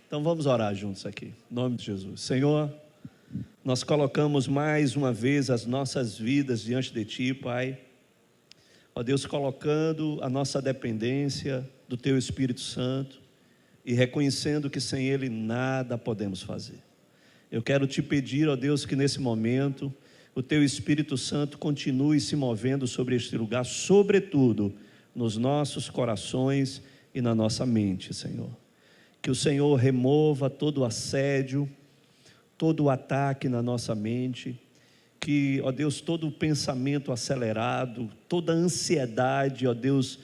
Então vamos orar juntos aqui, em nome de Jesus. Senhor, nós colocamos mais uma vez as nossas vidas diante de Ti, Pai. Ó Deus, colocando a nossa dependência do Teu Espírito Santo e reconhecendo que sem Ele nada podemos fazer. Eu quero Te pedir, ó Deus, que nesse momento o Teu Espírito Santo continue se movendo sobre este lugar, sobretudo nos nossos corações e na nossa mente, Senhor. Que o Senhor remova todo o assédio, todo o ataque na nossa mente, que, ó Deus, todo o pensamento acelerado, toda a ansiedade, ó Deus,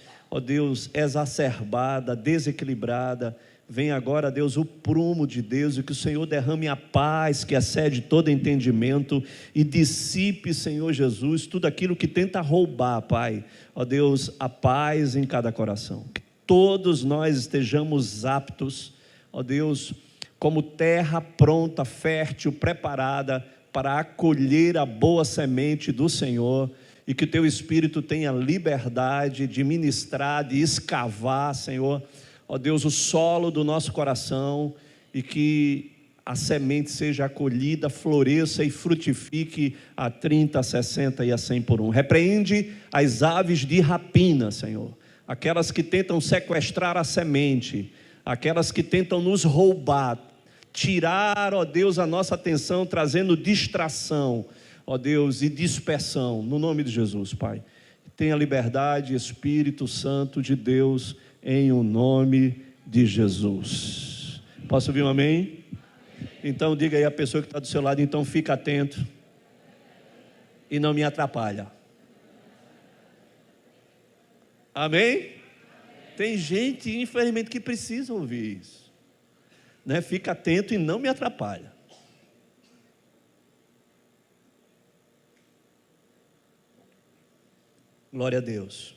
exacerbada, desequilibrada, venha agora, Deus, o prumo de Deus, e que o Senhor derrame a paz que excede todo entendimento e dissipe, Senhor Jesus, tudo aquilo que tenta roubar, Pai, ó Deus, a paz em cada coração. Que todos nós estejamos aptos, ó Deus, como terra pronta, fértil, preparada para acolher a boa semente do Senhor, e que o Teu Espírito tenha liberdade de ministrar, de escavar, Senhor, ó Deus, o solo do nosso coração, e que a semente seja acolhida, floresça e frutifique a 30, a 60 e a 100 por um. Repreende as aves de rapina, Senhor, aquelas que tentam sequestrar a semente, aquelas que tentam nos roubar, tirar, ó Deus, a nossa atenção, trazendo distração, ó Deus, e dispersão, no nome de Jesus, Pai. Tenha liberdade, Espírito Santo de Deus, em o nome de Jesus. Posso ouvir um amém? Então diga aí a pessoa que está do seu lado, então fica atento e não me atrapalha. Amém? Tem gente, infelizmente, que precisa ouvir isso, né? Fica atento e não me atrapalha. Glória a Deus.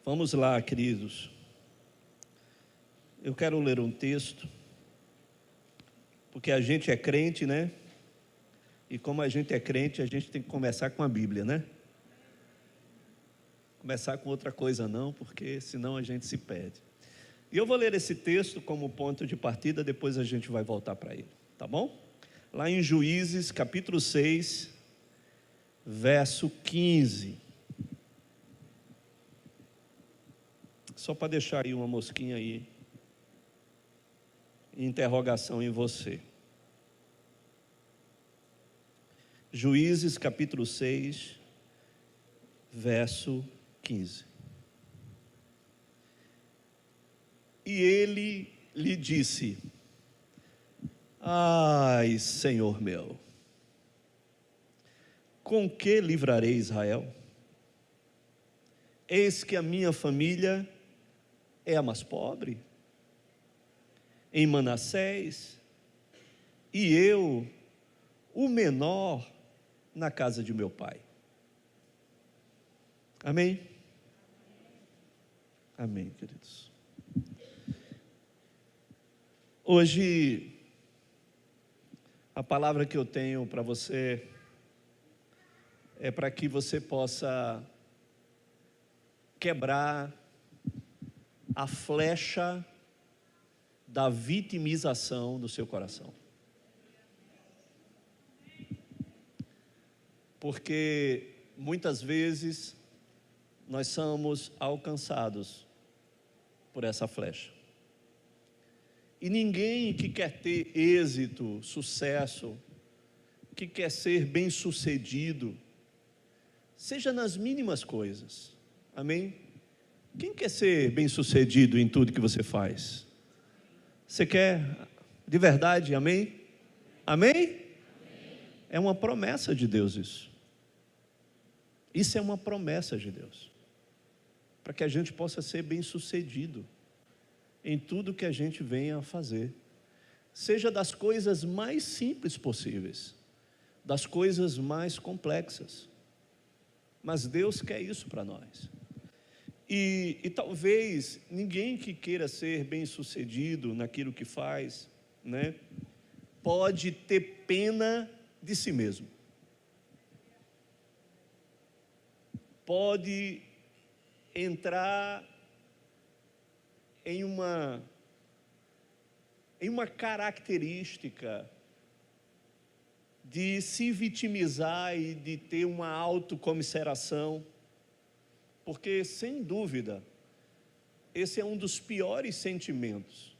Vamos lá, queridos. Eu quero ler um texto, porque a gente é crente, né? E como a gente é crente, a gente tem que começar com a Bíblia, né? Começar com outra coisa não, porque senão a gente se perde. E eu vou ler esse texto como ponto de partida, depois a gente vai voltar para ele, tá bom? Lá em Juízes, capítulo 6, verso 15. Só para deixar aí uma mosquinha aí, interrogação em você. Juízes capítulo 6, verso 15. E ele lhe disse: ai, Senhor meu, com que livrarei Israel? Eis que a minha família é a mais pobre em Manassés, e eu, o menor na casa de meu pai. Amém? Amém, queridos. Hoje, a palavra que eu tenho para você é para que você possa quebrar a flecha da vitimização do seu coração. Porque muitas vezes nós somos alcançados por essa flecha. E ninguém que quer ter êxito, sucesso, que quer ser bem-sucedido, seja nas mínimas coisas, amém? Quem quer ser bem-sucedido em tudo que você faz? Você quer de verdade, amém? Amém? É uma promessa de Deus isso. Isso é uma promessa de Deus, para que a gente possa ser bem-sucedido em tudo que a gente venha a fazer, seja das coisas mais simples possíveis, das coisas mais complexas, mas Deus quer isso para nós. E talvez ninguém que queira ser bem-sucedido naquilo que faz, né, pode ter pena de si mesmo, pode entrar em uma em uma característica de se vitimizar e de ter uma autocomiseração, porque, sem dúvida, esse é um dos piores sentimentos.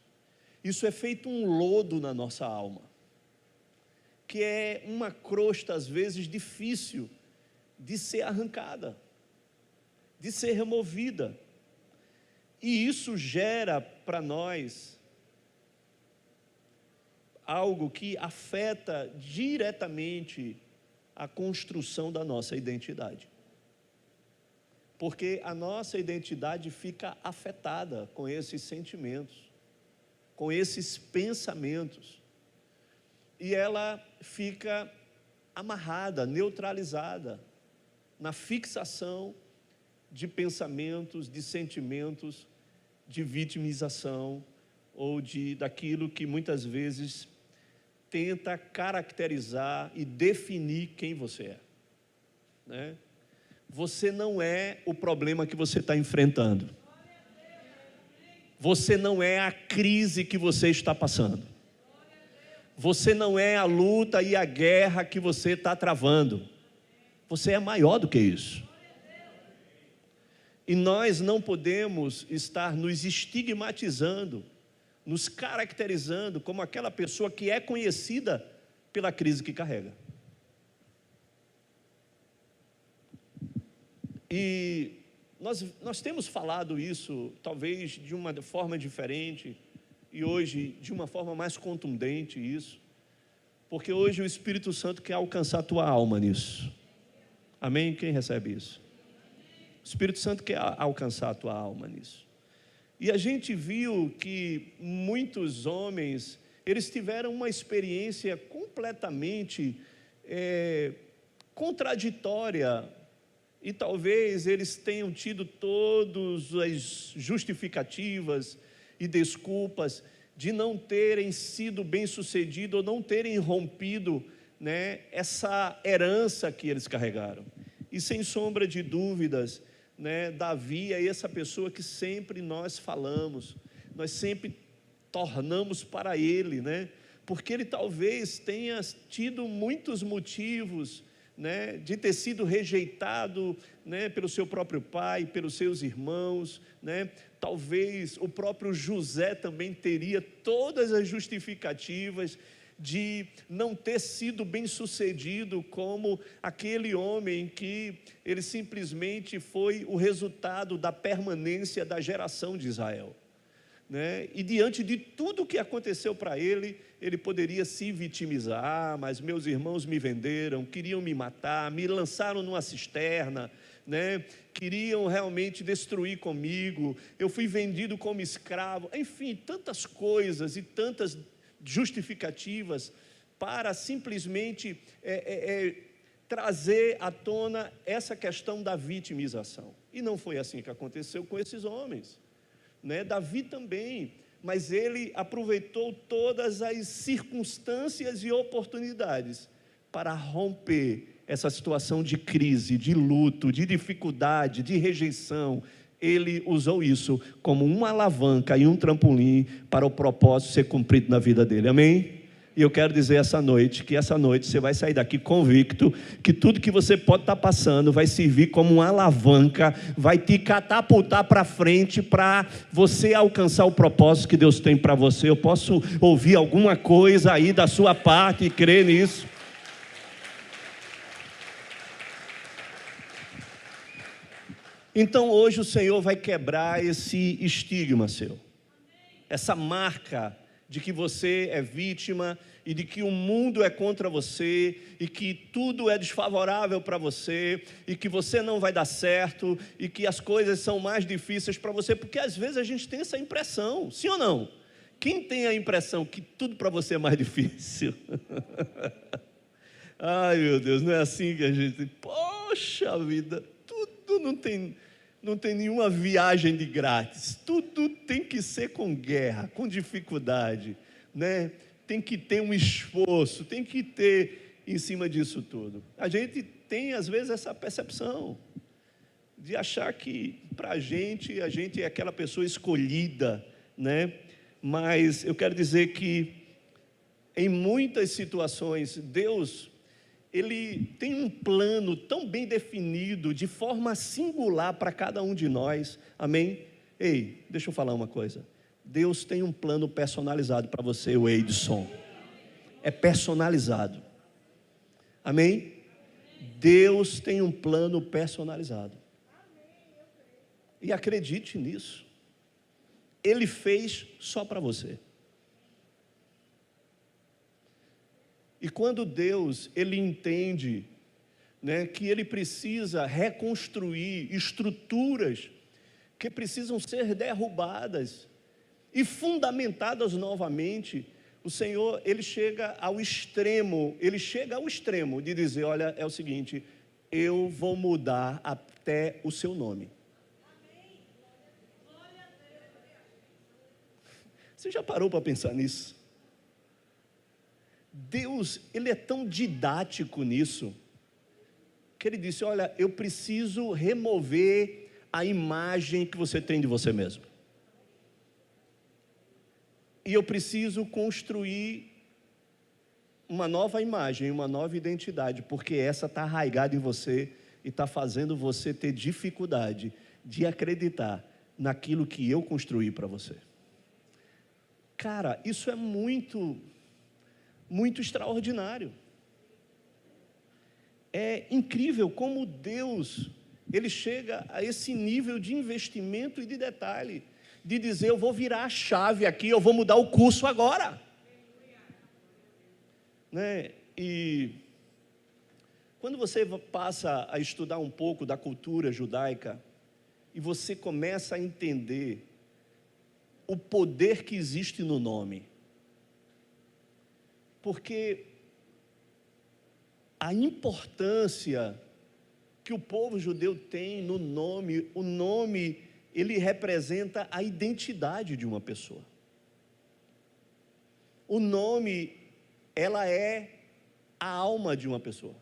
Isso é feito um lodo na nossa alma, que é uma crosta, às vezes, difícil de ser arrancada, de ser removida. E isso gera para nós algo que afeta diretamente a construção da nossa identidade. Porque a nossa identidade fica afetada com esses sentimentos, com esses pensamentos. E ela fica amarrada, neutralizada na fixação de pensamentos, de sentimentos, de vitimização ou daquilo que muitas vezes tenta caracterizar e definir quem você é, né? Você não é o problema que você está enfrentando. Você não é a crise que você está passando. Você não é a luta e a guerra que você está travando. Você é maior do que isso. E nós não podemos estar nos estigmatizando, nos caracterizando como aquela pessoa que é conhecida pela crise que carrega. E nós temos falado isso, talvez de uma forma diferente, e hoje de uma forma mais contundente isso, porque hoje o Espírito Santo quer alcançar a tua alma nisso. Amém? Quem recebe isso? O Espírito Santo quer alcançar a tua alma nisso. E a gente viu que muitos homens, eles tiveram uma experiência completamente contraditória, e talvez eles tenham tido todas as justificativas e desculpas de não terem sido bem-sucedidos ou não terem rompido, né, essa herança que eles carregaram. E sem sombra de dúvidas, né, Davi é essa pessoa que sempre nós falamos, nós sempre tornamos para ele, né, porque ele talvez tenha tido muitos motivos, né, de ter sido rejeitado, né, pelo seu próprio pai, pelos seus irmãos, né? Talvez o próprio José também teria todas as justificativas de não ter sido bem-sucedido como aquele homem que ele simplesmente foi o resultado da permanência da geração de Israel, né? E diante de tudo o que aconteceu para ele, ele poderia se vitimizar. Mas meus irmãos me venderam, queriam me matar, me lançaram numa cisterna, né? Queriam realmente destruir comigo, eu fui vendido como escravo. Enfim, tantas coisas e tantas justificativas para simplesmente trazer à tona essa questão da vitimização. E não foi assim que aconteceu com esses homens, né? Davi também, mas ele aproveitou todas as circunstâncias e oportunidades para romper essa situação de crise, de luto, de dificuldade, de rejeição. Ele usou isso como uma alavanca e um trampolim para o propósito ser cumprido na vida dele. Amém? E eu quero dizer que essa noite você vai sair daqui convicto que tudo que você pode estar passando vai servir como uma alavanca, vai te catapultar para frente para você alcançar o propósito que Deus tem para você. Eu posso ouvir alguma coisa aí da sua parte e crer nisso? Então hoje o Senhor vai quebrar esse estigma seu, essa marca de que você é vítima e de que o mundo é contra você e que tudo é desfavorável para você e que você não vai dar certo e que as coisas são mais difíceis para você, porque às vezes a gente tem essa impressão, sim ou não? Quem tem a impressão que tudo para você é mais difícil? Ai meu Deus, não é assim que a gente... Poxa vida, tudo não tem nenhuma viagem de grátis, tudo tem que ser com guerra, com dificuldade, né? Tem que ter um esforço, tem que ter em cima disso tudo. A gente tem às vezes essa percepção de achar que para a gente é aquela pessoa escolhida, né? Mas eu quero dizer que, em muitas situações, Deus, Ele tem um plano tão bem definido, de forma singular para cada um de nós, amém? Ei, deixa eu falar uma coisa, Deus tem um plano personalizado para você, o Edson, é personalizado, amém? Deus tem um plano personalizado, e acredite nisso, Ele fez só para você. E quando Deus, Ele entende, né, que Ele precisa reconstruir estruturas que precisam ser derrubadas e fundamentadas novamente, o Senhor, Ele chega ao extremo de dizer, olha, é o seguinte, eu vou mudar até o seu nome. Você já parou para pensar nisso? Deus, Ele é tão didático nisso, que Ele disse, olha, eu preciso remover a imagem que você tem de você mesmo. E eu preciso construir uma nova imagem, uma nova identidade, porque essa está arraigada em você e está fazendo você ter dificuldade de acreditar naquilo que eu construí para você. Cara, isso é muito extraordinário. É incrível como Deus, Ele chega a esse nível de investimento e de detalhe, de dizer, eu vou virar a chave aqui, eu vou mudar o curso agora. Né? E quando você passa a estudar um pouco da cultura judaica, e você começa a entender o poder que existe no nome, porque a importância que o povo judeu tem no nome, o nome, ele representa a identidade de uma pessoa. O nome, ela é a alma de uma pessoa.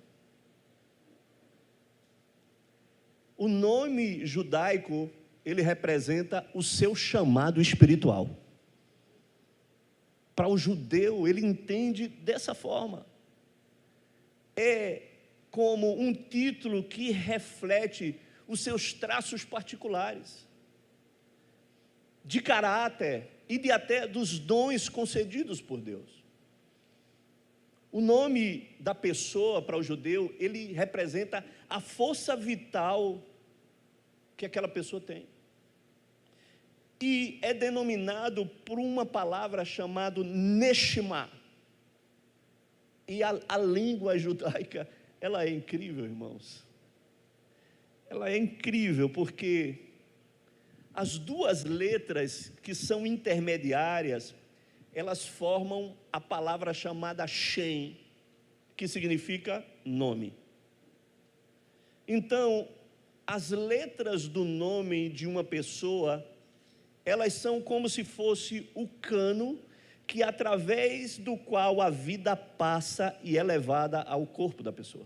O nome judaico, ele representa o seu chamado espiritual. Para o judeu, ele entende dessa forma. É como um título que reflete os seus traços particulares, de caráter e de até dos dons concedidos por Deus. O nome da pessoa para o judeu, ele representa a força vital que aquela pessoa tem. E é denominado por uma palavra chamada Neshama. E a língua judaica, ela é incrível, irmãos. Ela é incrível porque as duas letras que são intermediárias, elas formam a palavra chamada Shem, que significa nome. Então, as letras do nome de uma pessoa, elas são como se fosse o cano que através do qual a vida passa e é levada ao corpo da pessoa.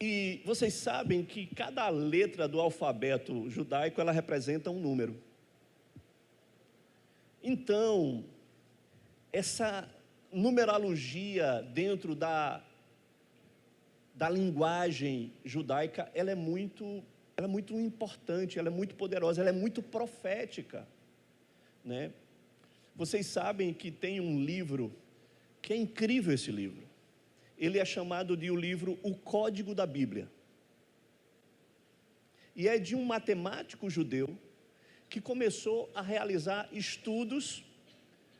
E vocês sabem que cada letra do alfabeto judaico, ela representa um número. Então, essa numerologia dentro da linguagem judaica, ela é muito importante, ela é muito poderosa, ela é muito profética, né? Vocês sabem que tem um livro, que é incrível esse livro, ele é chamado de o livro O Código da Bíblia, e é de um matemático judeu, que começou a realizar estudos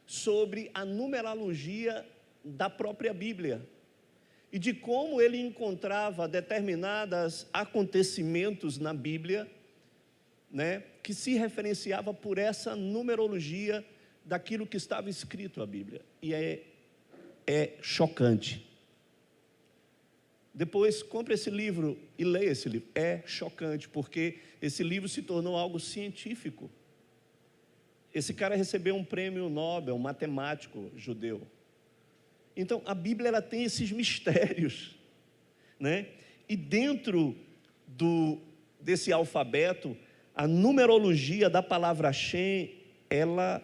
sobre a numerologia da própria Bíblia, e de como ele encontrava determinados acontecimentos na Bíblia, né, que se referenciava por essa numerologia daquilo que estava escrito na Bíblia, e é chocante. Depois compre esse livro e leia esse livro, é chocante, porque esse livro se tornou algo científico. Esse cara recebeu um prêmio Nobel, um matemático judeu. Então, a Bíblia, ela tem esses mistérios, né? E dentro desse alfabeto, a numerologia da palavra Shem, ela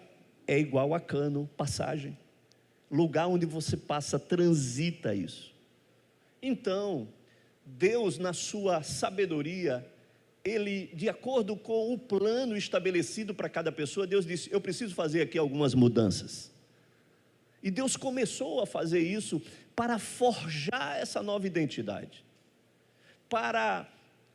é igual a Cano, passagem. Lugar onde você passa, transita isso. Então, Deus, na sua sabedoria, Ele, de acordo com o plano estabelecido para cada pessoa, Deus disse, eu preciso fazer aqui algumas mudanças. E Deus começou a fazer isso para forjar essa nova identidade, para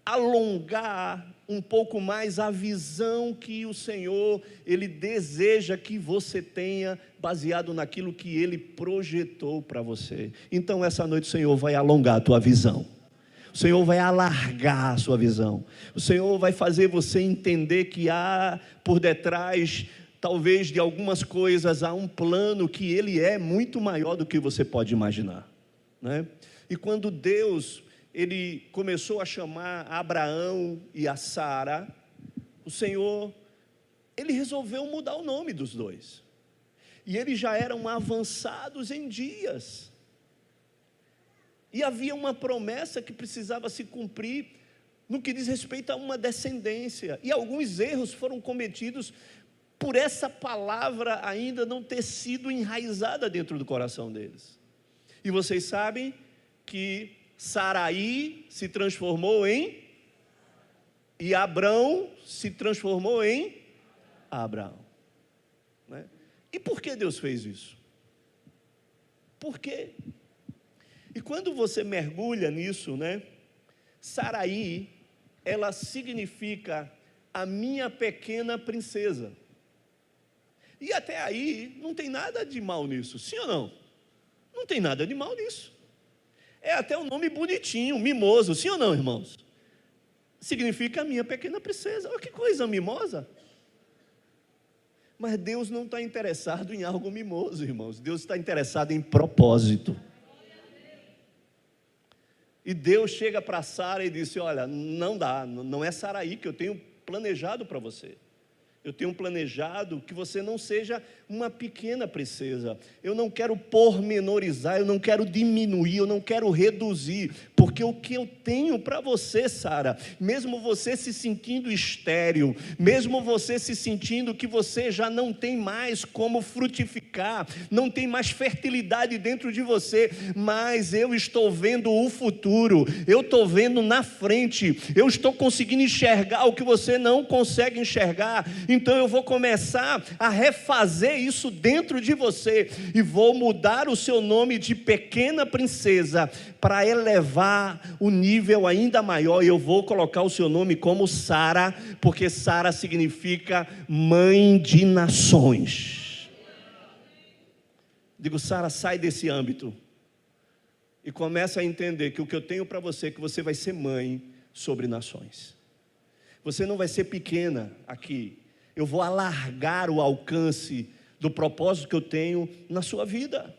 alongar um pouco mais a visão que o Senhor, Ele deseja que você tenha, baseado naquilo que Ele projetou para você. Então essa noite o Senhor vai alongar a tua visão, o Senhor vai alargar a sua visão, o Senhor vai fazer você entender que há por detrás, talvez de algumas coisas, há um plano que Ele é muito maior do que você pode imaginar, né? E quando Deus, Ele começou a chamar Abraão e a Sara, o Senhor, Ele resolveu mudar o nome dos dois, e eles já eram avançados em dias, e havia uma promessa que precisava se cumprir, no que diz respeito a uma descendência, e alguns erros foram cometidos, por essa palavra ainda não ter sido enraizada dentro do coração deles. E vocês sabem que Saraí se transformou em, e Abrão se transformou em Abraão, né? E por que Deus fez isso? Por quê? E quando você mergulha nisso, né? Saraí, ela significa a minha pequena princesa. E até aí não tem nada de mal nisso, sim ou não? Não tem nada de mal nisso. É até um nome bonitinho, mimoso, sim ou não, irmãos? Significa a minha pequena princesa. Olha que coisa mimosa. Mas Deus não está interessado em algo mimoso, irmãos. Deus está interessado em propósito. E Deus chega para Sara e disse, olha, não dá, não é Saraí que eu tenho planejado para você. Eu tenho planejado que você não seja uma pequena princesa. Eu não quero pormenorizar, eu não quero diminuir, eu não quero reduzir, porque o que eu tenho para você, Sara, mesmo você se sentindo estéril, mesmo você se sentindo que você já não tem mais como frutificar, não tem mais fertilidade dentro de você, mas eu estou vendo o futuro, eu estou vendo na frente, eu estou conseguindo enxergar o que você não consegue enxergar. Então eu vou começar a refazer isso dentro de você, e vou mudar o seu nome de pequena princesa, para elevar o nível ainda maior, e eu vou colocar o seu nome como Sara, porque Sara significa mãe de nações. Digo, Sara, sai desse âmbito, e começa a entender que o que eu tenho para você, é que você vai ser mãe sobre nações. Você não vai ser pequena aqui. Eu vou alargar o alcance do propósito que eu tenho na sua vida.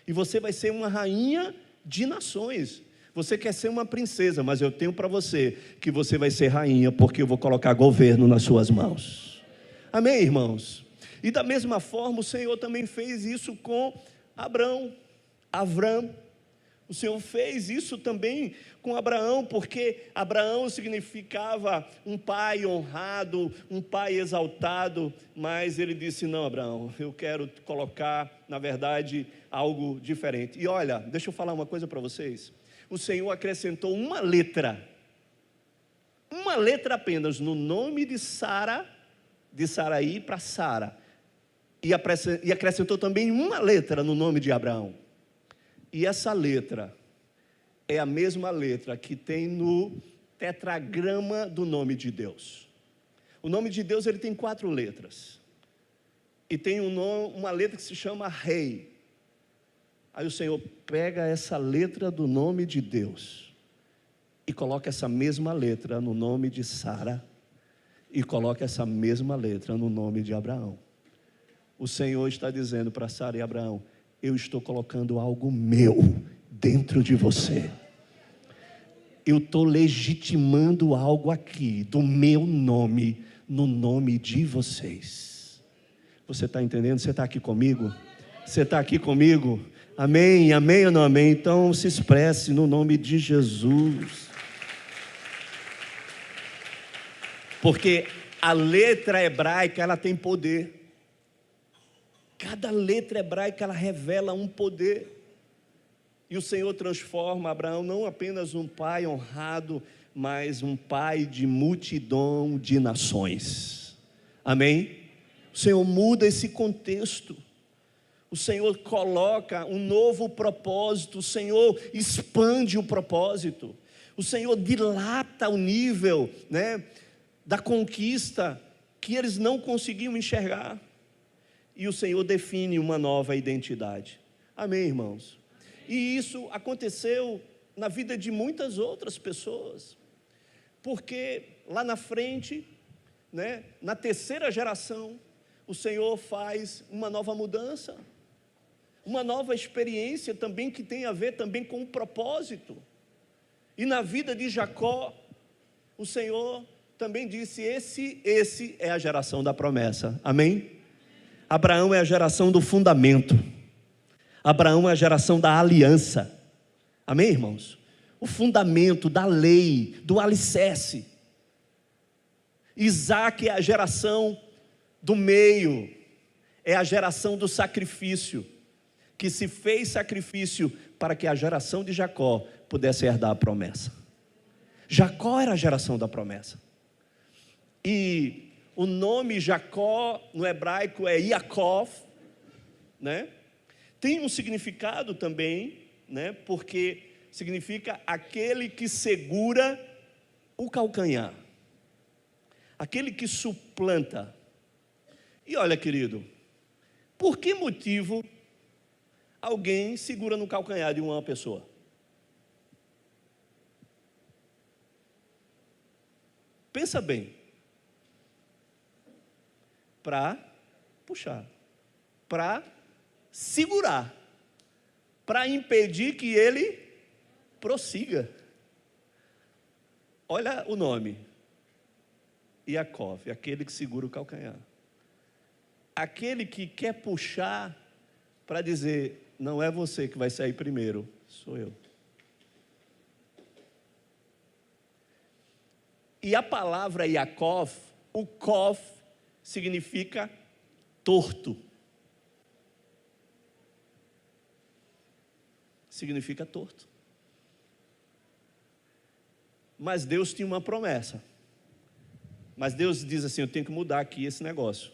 E você vai ser uma rainha de nações. Você quer ser uma princesa, mas eu tenho para você que você vai ser rainha, porque eu vou colocar governo nas suas mãos. Amém, irmãos? E da mesma forma o Senhor também fez isso com Avram. O Senhor fez isso também com Abraão, porque Abraão significava um pai honrado, um pai exaltado, mas ele disse, não, Abraão, eu quero colocar, na verdade, algo diferente. E olha, deixa eu falar uma coisa para vocês, o Senhor acrescentou uma letra apenas no nome de Sara, de Saraí para Sara, e acrescentou também uma letra no nome de Abraão. E essa letra é a mesma letra que tem no tetragrama do nome de Deus. O nome de Deus, ele tem 4 letras. E tem uma letra que se chama Rei. Aí o Senhor pega essa letra do nome de Deus e coloca essa mesma letra no nome de Sara, e coloca essa mesma letra no nome de Abraão. O Senhor está dizendo para Sara e Abraão, eu estou colocando algo meu dentro de você. Eu estou legitimando algo aqui, do meu nome, no nome de vocês. Você está entendendo? Você está aqui comigo? Você está aqui comigo? Amém? Amém ou não amém? Então se expresse no nome de Jesus. Porque A letra hebraica, ela tem poder. Cada letra hebraica, ela revela um poder. E o Senhor transforma Abraão não apenas um pai honrado, mas um pai de multidão de nações. Amém? O Senhor muda esse contexto. O Senhor coloca um novo propósito. O Senhor expande o propósito. O Senhor dilata o nível, da conquista que eles não conseguiam enxergar. E o Senhor define uma nova identidade. Amém, irmãos? E isso aconteceu na vida de muitas outras pessoas. Porque lá na frente, na terceira geração, o Senhor faz uma nova mudança. Uma nova experiência também que tem a ver também com o propósito. E na vida de Jacó, o Senhor também disse, esse é a geração da promessa. Amém? Abraão é a geração do fundamento. Abraão é a geração da aliança. Amém, irmãos? O fundamento da lei, do alicerce. Isaac é a geração do meio, é a geração do sacrifício, que se fez sacrifício para que a geração de Jacó pudesse herdar a promessa. Jacó era a geração da promessa. E o nome Jacó no hebraico é Yaakov, Tem um significado também, porque significa aquele que segura o calcanhar, aquele que suplanta. E olha, querido, por que motivo alguém segura no calcanhar de uma pessoa? Pensa bem. Para puxar, para segurar, para impedir que ele prossiga. Olha o nome, Yaakov, aquele que segura o calcanhar, aquele que quer puxar para dizer, não é você que vai sair primeiro, sou eu. E a palavra Yaakov, o Kov, significa torto. Significa torto. Mas Deus tinha uma promessa. Mas Deus diz assim, eu tenho que mudar aqui esse negócio.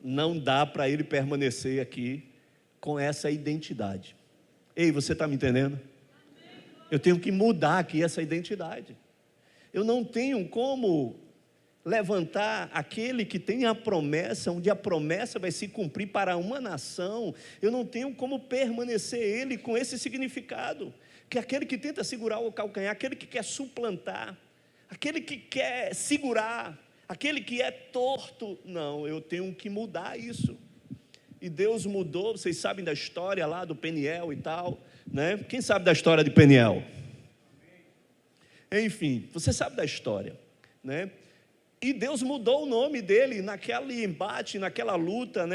Não dá para ele permanecer aqui com essa identidade. Ei, você está me entendendo? Eu tenho que mudar aqui essa identidade. Eu não tenho como levantar aquele que tem a promessa, onde a promessa vai se cumprir para uma nação. Eu não tenho como permanecer ele com esse significado, que é aquele que tenta segurar o calcanhar, aquele que quer suplantar, aquele que quer segurar, aquele que é torto. Não, eu tenho que mudar isso. E Deus mudou. Vocês sabem da história lá do Peniel e tal, Quem sabe da história de Peniel? Enfim, você sabe da história, E Deus mudou o nome dele naquele embate, naquela luta,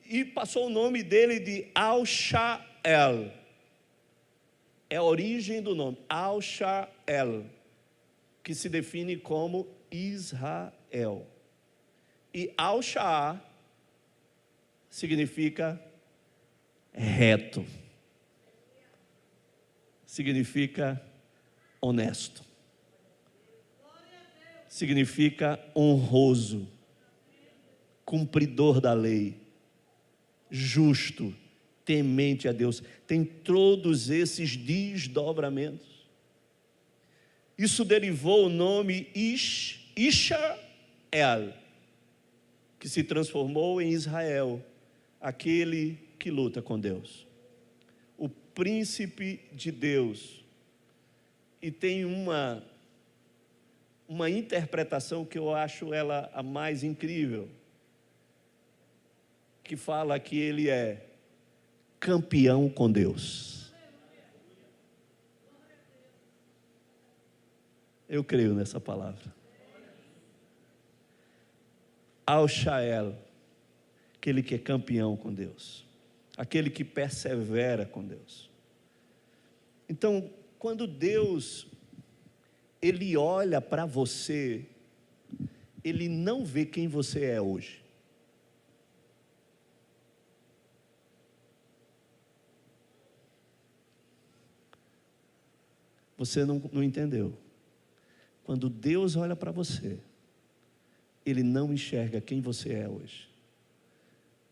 E passou o nome dele de Al-Shael. É a origem do nome, Al-Shael, que se define como Israel. E Al-Shah significa reto, significa honesto, significa honroso, cumpridor da lei, justo, temente a Deus. Tem todos esses desdobramentos. Isso derivou o nome Ishael, que se transformou em Israel, aquele que luta com Deus, o príncipe de Deus. E tem uma interpretação que eu acho ela a mais incrível, que fala que ele é campeão com Deus. Eu creio nessa palavra. Al-Shael, aquele que é campeão com Deus, aquele que persevera com Deus. Então, quando Deus, Ele olha para você, ele não vê quem você é hoje. Você não entendeu. Quando Deus olha para você, Ele não enxerga quem você é hoje.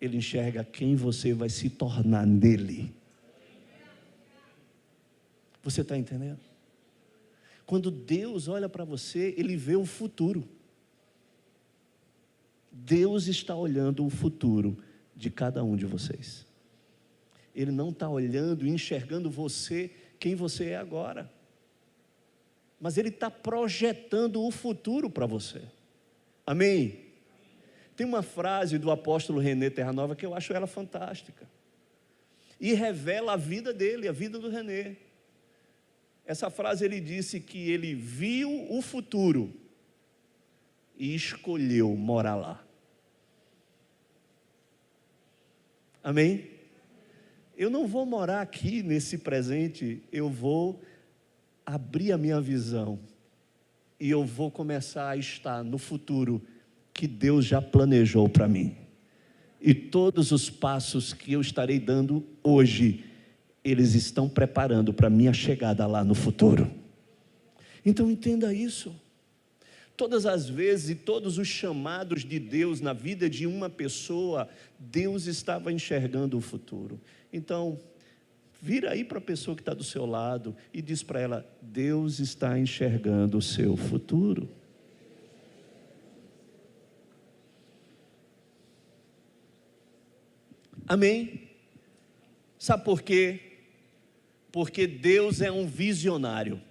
Ele enxerga quem você vai se tornar nele. Você está entendendo? Quando Deus olha para você, Ele vê o futuro. Deus está olhando o futuro de cada um de vocês. Ele não está olhando e enxergando você, quem você é agora. Mas Ele está projetando o futuro para você. Amém? Tem uma frase do apóstolo René Terranova que eu acho ela fantástica. E revela a vida dele, a vida do René. Essa frase ele disse que ele viu o futuro e escolheu morar lá. Amém? Eu não vou morar aqui nesse presente, eu vou abrir a minha visão e eu vou começar a estar no futuro que Deus já planejou para mim. E todos os passos que eu estarei dando hoje, eles estão preparando para a minha chegada lá no futuro. Então entenda isso. Todas as vezes e todos os chamados de Deus na vida de uma pessoa, Deus estava enxergando o futuro. Então, vira aí para a pessoa que está do seu lado e diz para ela: Deus está enxergando o seu futuro. Amém? Sabe por quê? Porque Deus é um visionário.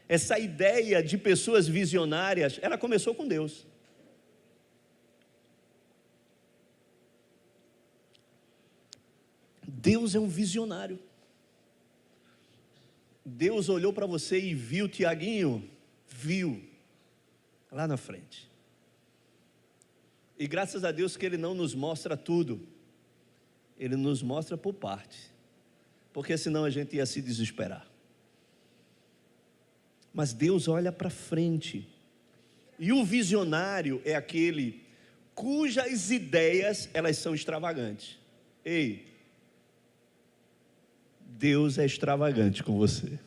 Essa ideia de pessoas visionárias, ela começou com Deus. Deus é um visionário. Deus olhou para você e viu, Tiaguinho, viu, lá na frente. E graças a Deus que Ele não nos mostra tudo, Ele nos mostra por parte, porque senão a gente ia se desesperar. Mas Deus olha para frente, e o visionário é aquele cujas ideias, elas são extravagantes. Ei, Deus é extravagante com você.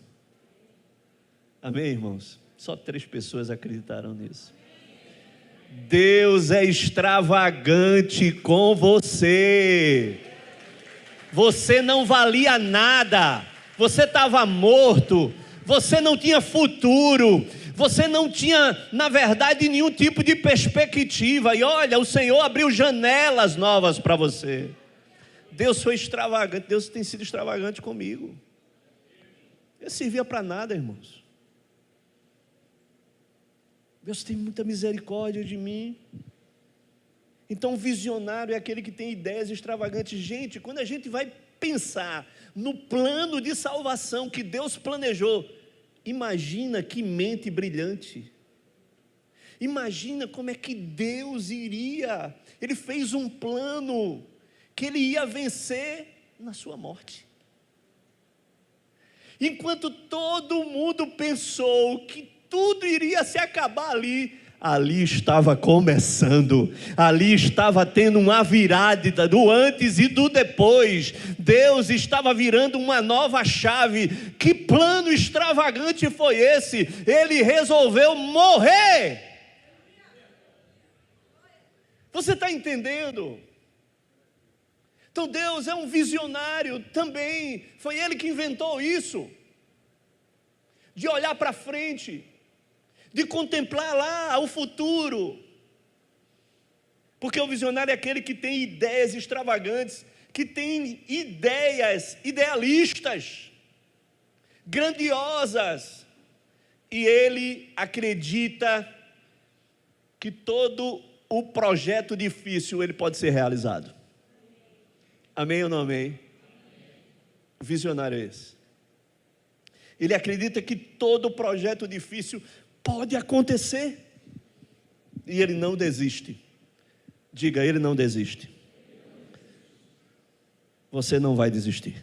Amém, irmãos? Só 3 pessoas acreditaram nisso. Deus é extravagante com você. Você não valia nada, você estava morto, você não tinha futuro, você não tinha, na verdade, nenhum tipo de perspectiva. E olha, o Senhor abriu janelas novas para você. Deus foi extravagante, Deus tem sido extravagante comigo. Eu servia para nada, irmãos. Deus tem muita misericórdia de mim. Então, o visionário é aquele que tem ideias extravagantes. Gente, quando a gente vai pensar no plano de salvação que Deus planejou, imagina que mente brilhante. Imagina como é que Deus iria. Ele fez um plano que Ele ia vencer na sua morte. Enquanto todo mundo pensou que tudo iria se acabar ali estava começando, ali estava tendo uma virada do antes e do depois. Deus estava virando uma nova chave. Que plano extravagante foi esse? Ele resolveu morrer. Você está entendendo? Então Deus é um visionário também. Foi Ele que inventou isso, de olhar para frente, de contemplar lá o futuro. Porque o visionário é aquele que tem ideias extravagantes, que tem ideias idealistas, grandiosas, e ele acredita que todo o projeto difícil ele pode ser realizado. Amém ou não amém? O visionário é esse. Ele acredita que todo projeto difícil pode acontecer, e ele não desiste. Diga, ele não desiste. Você não vai desistir.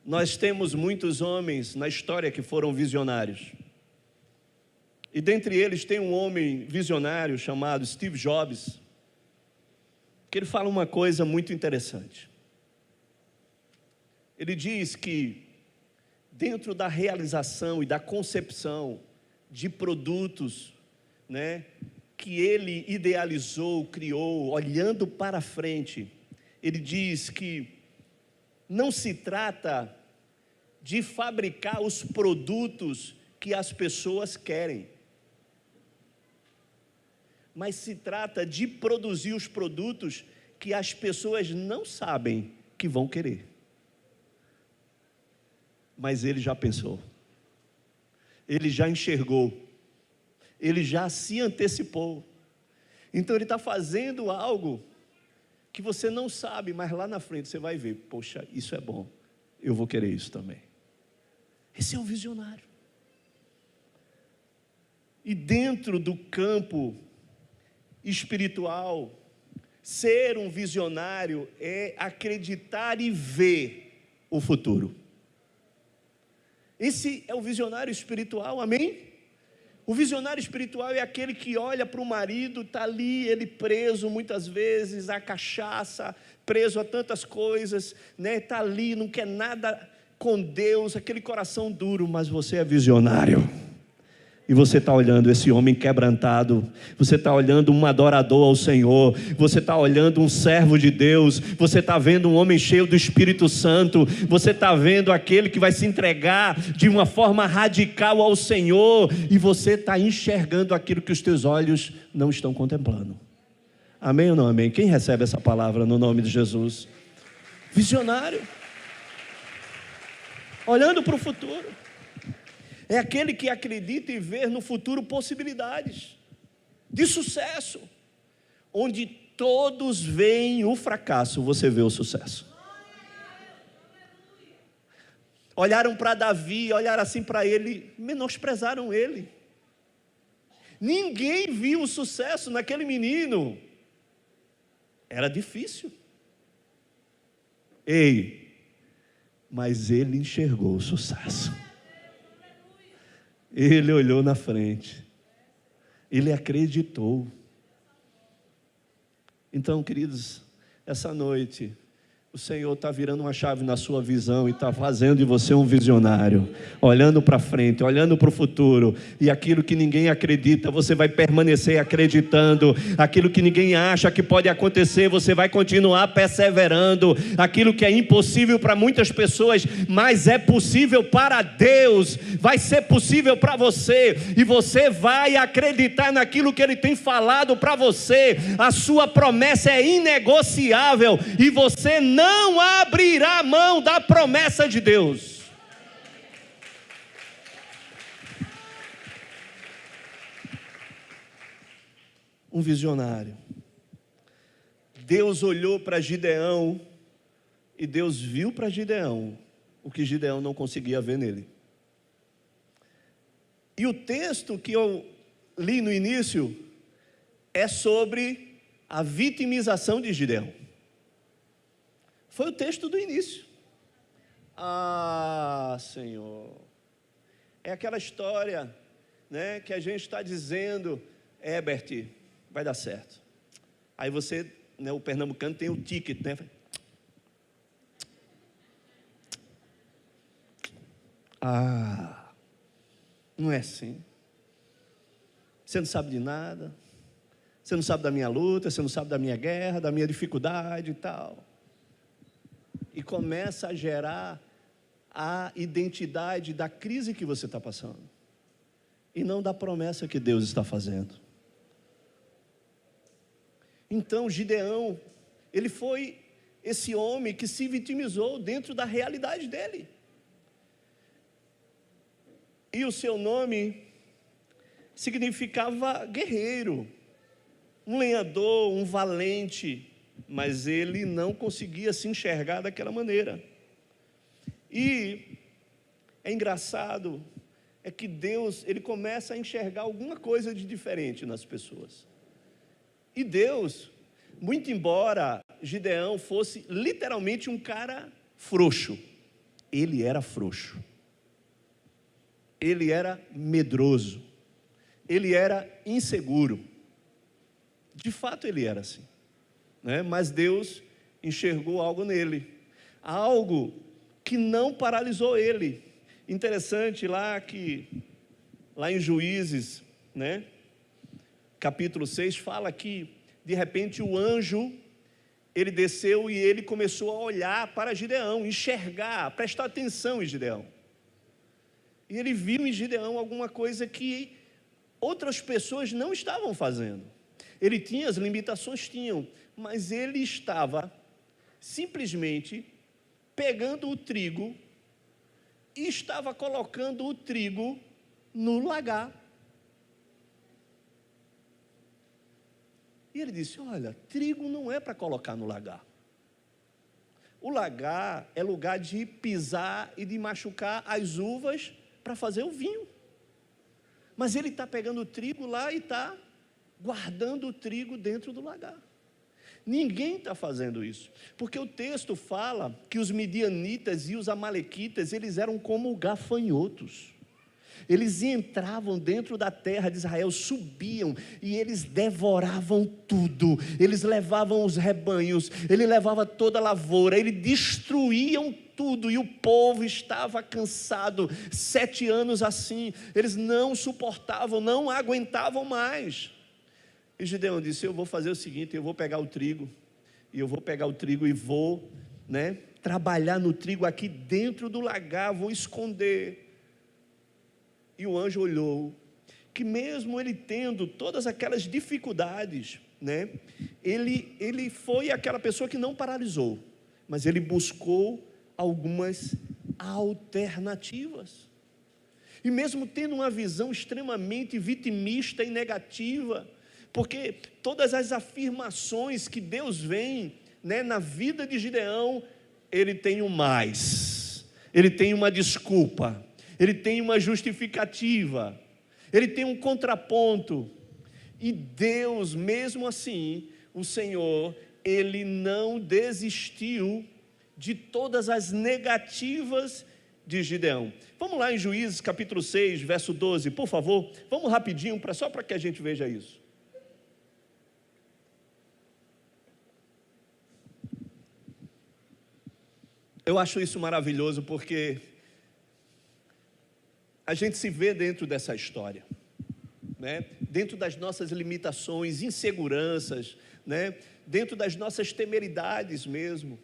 Nós temos muitos homens na história que foram visionários. E dentre eles tem um homem visionário chamado Steve Jobs, que ele fala uma coisa muito interessante. Ele diz que dentro da realização e da concepção de produtos, né, que ele idealizou, criou, olhando para frente, ele diz que não se trata de fabricar os produtos que as pessoas querem, mas se trata de produzir os produtos que as pessoas não sabem que vão querer. Mas ele já pensou, ele já enxergou, ele já se antecipou. Então ele está fazendo algo que você não sabe, mas lá na frente você vai ver, poxa, isso é bom, eu vou querer isso também. Esse é o visionário. E dentro do campo espiritual, ser um visionário é acreditar e ver o futuro. Esse é o visionário espiritual, amém? O visionário espiritual é aquele que olha para o marido, está ali, ele preso muitas vezes à cachaça, preso a tantas coisas, né? Está ali, não quer nada com Deus, aquele coração duro, mas você é visionário. E você está olhando esse homem quebrantado, você está olhando um adorador ao Senhor, você está olhando um servo de Deus, você está vendo um homem cheio do Espírito Santo, você está vendo aquele que vai se entregar de uma forma radical ao Senhor, e você está enxergando aquilo que os teus olhos não estão contemplando. Amém ou não amém? Quem recebe essa palavra no nome de Jesus? Visionário, olhando para o futuro. É aquele que acredita e vê no futuro possibilidades de sucesso. Onde todos veem o fracasso, você vê o sucesso. Olharam para Davi, olharam assim para ele, menosprezaram ele. Ninguém viu o sucesso naquele menino. Era difícil. Mas ele enxergou o sucesso. Ele olhou na frente, ele acreditou. Então, queridos, essa noite, o Senhor está virando uma chave na sua visão e está fazendo de você um visionário, olhando para frente, olhando para o futuro, e aquilo que ninguém acredita, você vai permanecer acreditando, aquilo que ninguém acha que pode acontecer, você vai continuar perseverando, aquilo que é impossível para muitas pessoas, mas é possível para Deus, vai ser possível para você, e você vai acreditar naquilo que Ele tem falado para você. A sua promessa é inegociável, e você não abrirá mão da promessa de Deus. Um visionário. Deus olhou para Gideão e Deus viu para Gideão o que Gideão não conseguia ver nele. E o texto que eu li no início é sobre a vitimização de Gideão. Foi o texto do início. Ah, Senhor. É aquela história, né, que a gente está dizendo, Herbert, vai dar certo. Aí você, né, o pernambucano tem o ticket, né? Ah, não é assim. Você não sabe de nada. Você não sabe da minha luta, você não sabe da minha guerra, da minha dificuldade e tal. E começa a gerar a identidade da crise que você está passando, e não da promessa que Deus está fazendo. Então Gideão, ele foi esse homem que se vitimizou dentro da realidade dele. E o seu nome significava guerreiro, um lenhador, um valente, mas ele não conseguia se enxergar daquela maneira. E é engraçado, é que Deus, ele começa a enxergar alguma coisa de diferente nas pessoas. E Deus, muito embora Gideão fosse literalmente um cara frouxo, ele era frouxo, ele era medroso, ele era inseguro. De fato ele era assim, né? Mas Deus enxergou algo nele, algo que não paralisou ele. Interessante lá em Juízes, né, capítulo 6, fala que de repente o anjo, ele desceu e ele começou a olhar para Gideão, enxergar, prestar atenção em Gideão. E ele viu em Gideão alguma coisa que outras pessoas não estavam fazendo. Ele tinha as limitações, mas ele estava simplesmente pegando o trigo e estava colocando o trigo no lagar. E ele disse: olha, trigo não é para colocar no lagar. O lagar é lugar de pisar e de machucar as uvas para fazer o vinho. Mas ele está pegando o trigo lá e está guardando o trigo dentro do lagar. Ninguém está fazendo isso, porque o texto fala que os midianitas e os amalequitas, eles eram como gafanhotos. Eles entravam dentro da terra de Israel, subiam e eles devoravam tudo. Eles levavam os rebanhos, ele levava toda a lavoura, eles destruíam tudo, e o povo estava cansado. 7 anos assim, eles não suportavam, não aguentavam mais. E Gideão disse: eu vou fazer o seguinte, eu vou pegar o trigo, e vou, trabalhar no trigo aqui dentro do lagar, vou esconder. E o anjo olhou, que mesmo ele tendo todas aquelas dificuldades, ele foi aquela pessoa que não paralisou, mas ele buscou algumas alternativas. E mesmo tendo uma visão extremamente vitimista e negativa, porque todas as afirmações que Deus vem, na vida de Gideão, ele tem um mais, ele tem uma desculpa, ele tem uma justificativa, ele tem um contraponto. E Deus, mesmo assim, o Senhor, ele não desistiu de todas as negativas de Gideão. Vamos lá em Juízes capítulo 6, verso 12, por favor. Vamos rapidinho, só para que a gente veja isso. Eu acho isso maravilhoso, porque a gente se vê dentro dessa história, dentro das nossas limitações, inseguranças, dentro das nossas temeridades mesmo.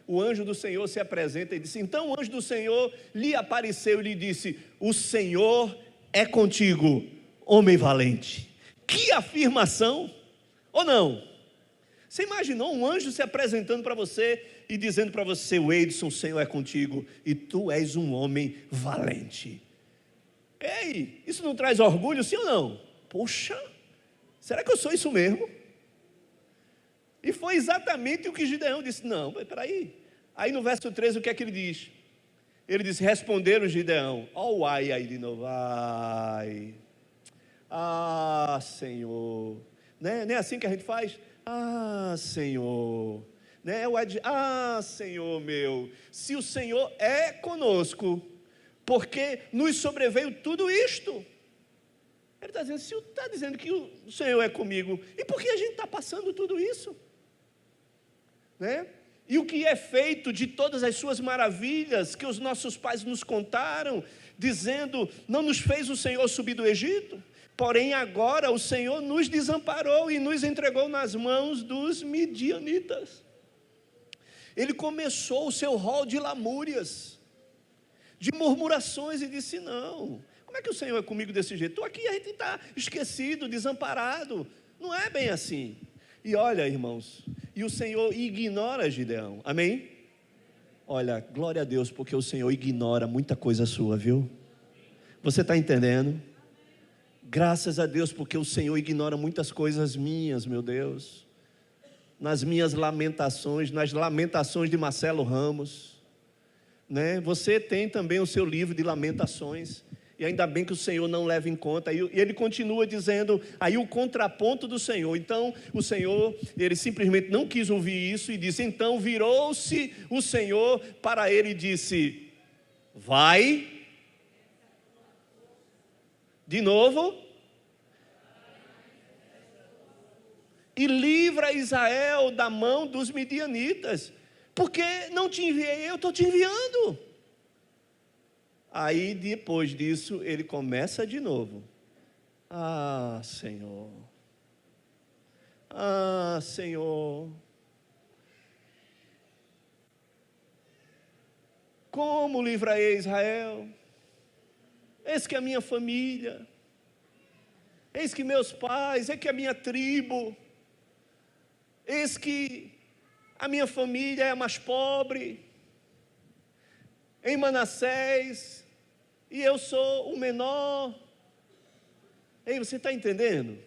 O anjo do Senhor se apresenta e disse: então o anjo do Senhor lhe apareceu e lhe disse: o Senhor é contigo, homem valente. Que afirmação, ou não? Você imaginou um anjo se apresentando para você e dizendo para você: Weidson, o Senhor é contigo e tu és um homem valente? Ei, isso não traz orgulho, sim ou não? Poxa, será que eu sou isso mesmo? E foi exatamente o que Gideão disse: não, peraí. Aí no verso 13, o que é que ele diz? Ele disse: responderam Gideão, ó, ai aí de novo, ai, Senhor, não é assim que a gente faz? Senhor, Senhor meu, se o Senhor é conosco, porque nos sobreveio tudo isto. Ele está dizendo: se está dizendo que o Senhor é comigo, e por que a gente está passando tudo isso? E o que é feito de todas as suas maravilhas que os nossos pais nos contaram, dizendo: não nos fez o Senhor subir do Egito? Porém agora o Senhor nos desamparou e nos entregou nas mãos dos midianitas. Ele começou o seu rol de lamúrias, de murmurações, e disse: não, como é que o Senhor é comigo desse jeito? Estou aqui, a gente está esquecido, desamparado, não é bem assim. E olha, irmãos, e o Senhor ignora Gideão, amém? Olha, glória a Deus, porque o Senhor ignora muita coisa sua, viu? Você está entendendo? Graças a Deus, porque o Senhor ignora muitas coisas minhas, meu Deus. Nas minhas lamentações, nas lamentações de Marcelo Ramos, Você tem também o seu livro de lamentações. E ainda bem que o Senhor não leva em conta. E ele continua dizendo, aí o contraponto do Senhor. Então, o Senhor, ele simplesmente não quis ouvir isso e disse, então virou-se o Senhor para ele e disse, vai, de novo, e livra Israel da mão dos midianitas, porque não te enviei, eu estou te enviando. Aí depois disso ele começa de novo, Senhor, Senhor, como livrarei Israel? Eis que a minha família, eis que meus pais, eis que a minha tribo, eis que a minha família é a mais pobre, em Manassés, e eu sou o menor. Ei, você está entendendo?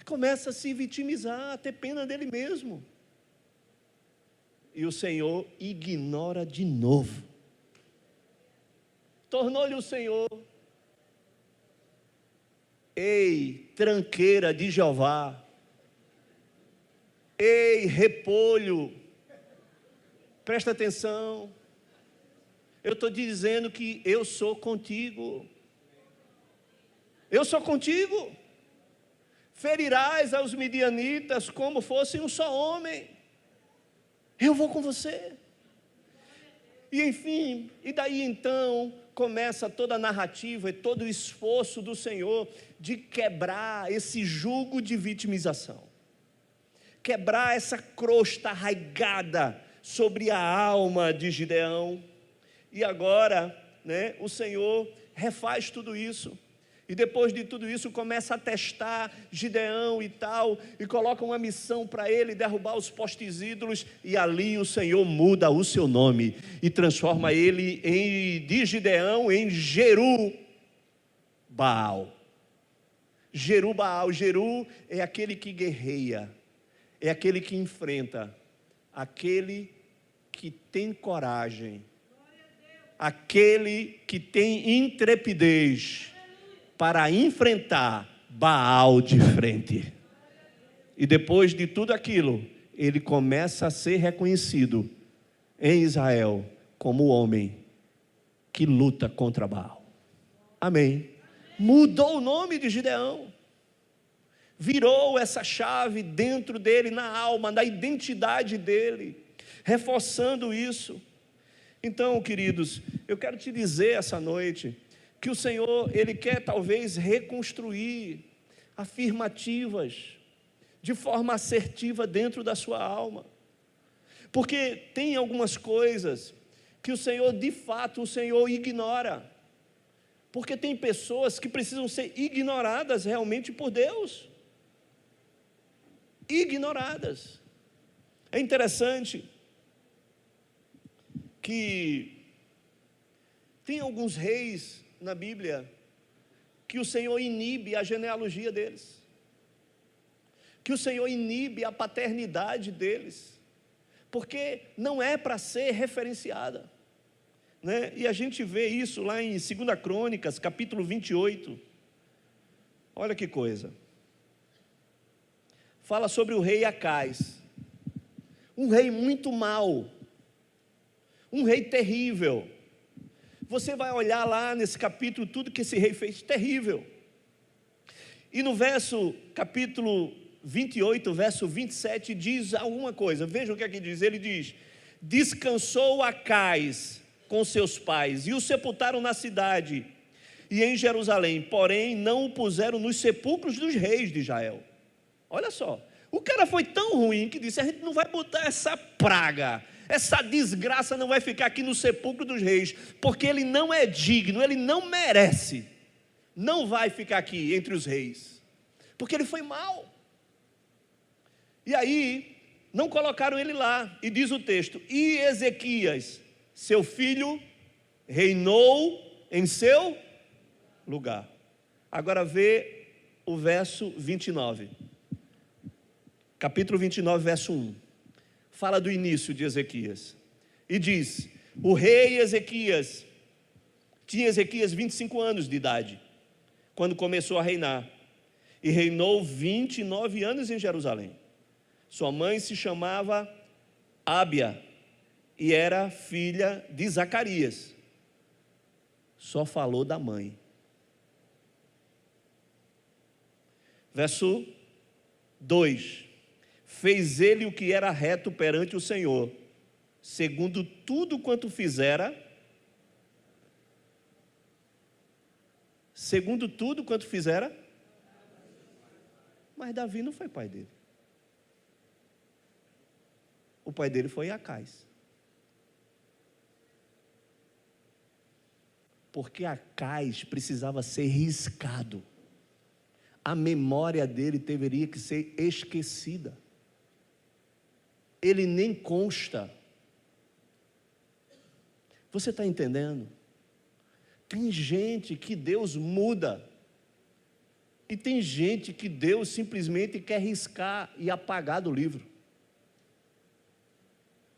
Começa a se vitimizar, a ter pena dele mesmo. E o Senhor ignora de novo. Tornou-lhe o Senhor, ei, tranqueira de Jeová, ei, repolho, presta atenção, eu estou dizendo que eu sou contigo, ferirás aos midianitas como fossem um só homem, eu vou com você. E enfim, e daí então começa toda a narrativa e todo o esforço do Senhor de quebrar esse jugo de vitimização, quebrar essa crosta arraigada sobre a alma de Gideão. E agora, o Senhor refaz tudo isso. E depois de tudo isso, começa a testar Gideão e tal, e coloca uma missão para ele, derrubar os postes ídolos, e ali o Senhor muda o seu nome, e transforma ele de Gideão em Jeru-Baal. Jeru-Baal, Jeru é aquele que guerreia, é aquele que enfrenta, aquele que tem coragem, aquele que tem intrepidez para enfrentar Baal de frente. E depois de tudo aquilo, ele começa a ser reconhecido em Israel como o homem que luta contra Baal. Amém. Mudou o nome de Gideão, virou essa chave dentro dele, na alma, na identidade dele, reforçando isso. Então, queridos, eu quero te dizer essa noite que o Senhor, Ele quer talvez reconstruir afirmativas de forma assertiva dentro da sua alma, porque tem algumas coisas que o Senhor, de fato, o Senhor ignora, porque tem pessoas que precisam ser ignoradas realmente por Deus, ignoradas. É interessante que tem alguns reis na Bíblia que o Senhor inibe a genealogia deles, que o Senhor inibe a paternidade deles, porque não é para ser referenciada, E a gente vê isso lá em 2 Crônicas, capítulo 28, olha que coisa, fala sobre o rei Acais, um rei muito mau, um rei terrível. Você vai olhar lá nesse capítulo tudo que esse rei fez, terrível. E no capítulo 28, verso 27, diz alguma coisa. Vejam o que aqui diz. Ele diz: descansou Acais com seus pais, e o sepultaram na cidade e em Jerusalém, porém não o puseram nos sepulcros dos reis de Israel. Olha só, o cara foi tão ruim que disse: a gente não vai botar essa praga, essa desgraça não vai ficar aqui no sepulcro dos reis, porque ele não é digno, ele não merece, não vai ficar aqui entre os reis, porque ele foi mau. E aí, não colocaram ele lá, e diz o texto: e Ezequias, seu filho, reinou em seu lugar. Agora vê o verso 29, capítulo 29, verso 1. Fala do início de Ezequias, e diz: o rei Ezequias Tinha Ezequias 25 anos de idade, quando começou a reinar, e reinou 29 anos em Jerusalém. Sua mãe se chamava Ábia, e era filha de Zacarias. Só falou da mãe. Verso 2: fez ele o que era reto perante o Senhor, segundo tudo quanto fizera, mas Davi não foi pai dele. O pai dele foi Acais. Porque Acais precisava ser riscado. A memória dele deveria que ser esquecida. Ele nem consta. Você está entendendo? Tem gente que Deus muda, e tem gente que Deus simplesmente quer riscar e apagar do livro,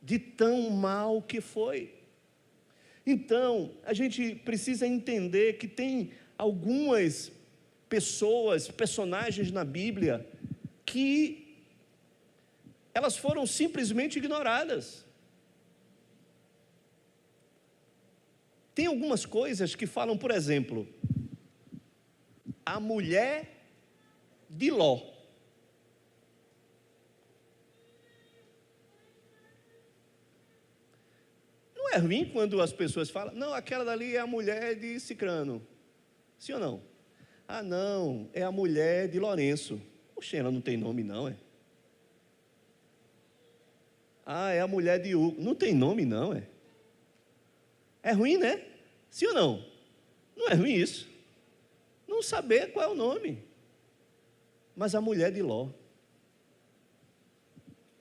de tão mal que foi. Então, a gente precisa entender que tem algumas pessoas, personagens na Bíblia, que elas foram simplesmente ignoradas. Tem algumas coisas que falam, por exemplo, a mulher de Ló. Não é ruim quando as pessoas falam, não, aquela dali é a mulher de Cicrano. Sim ou não? Ah, não, é a mulher de Lourenço. Oxe, ela não tem nome não, é? Ah, é a mulher de Hugo. Não tem nome não, é? É ruim, né? Sim ou não? Não é ruim isso. Não saber qual é o nome. Mas a mulher de Ló,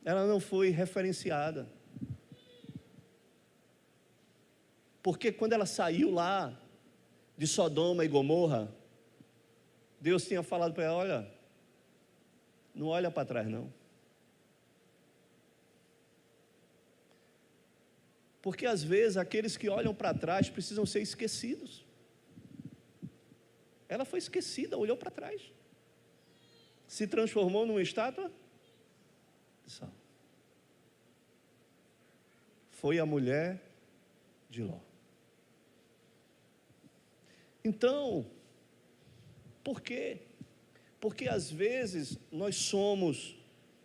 ela não foi referenciada. Porque quando ela saiu lá de Sodoma e Gomorra, Deus tinha falado para ela, olha, não olha para trás não. Porque às vezes aqueles que olham para trás precisam ser esquecidos. Ela foi esquecida, olhou para trás. Se transformou numa estátua de sal. Foi a mulher de Ló. Então, por quê? Porque às vezes nós somos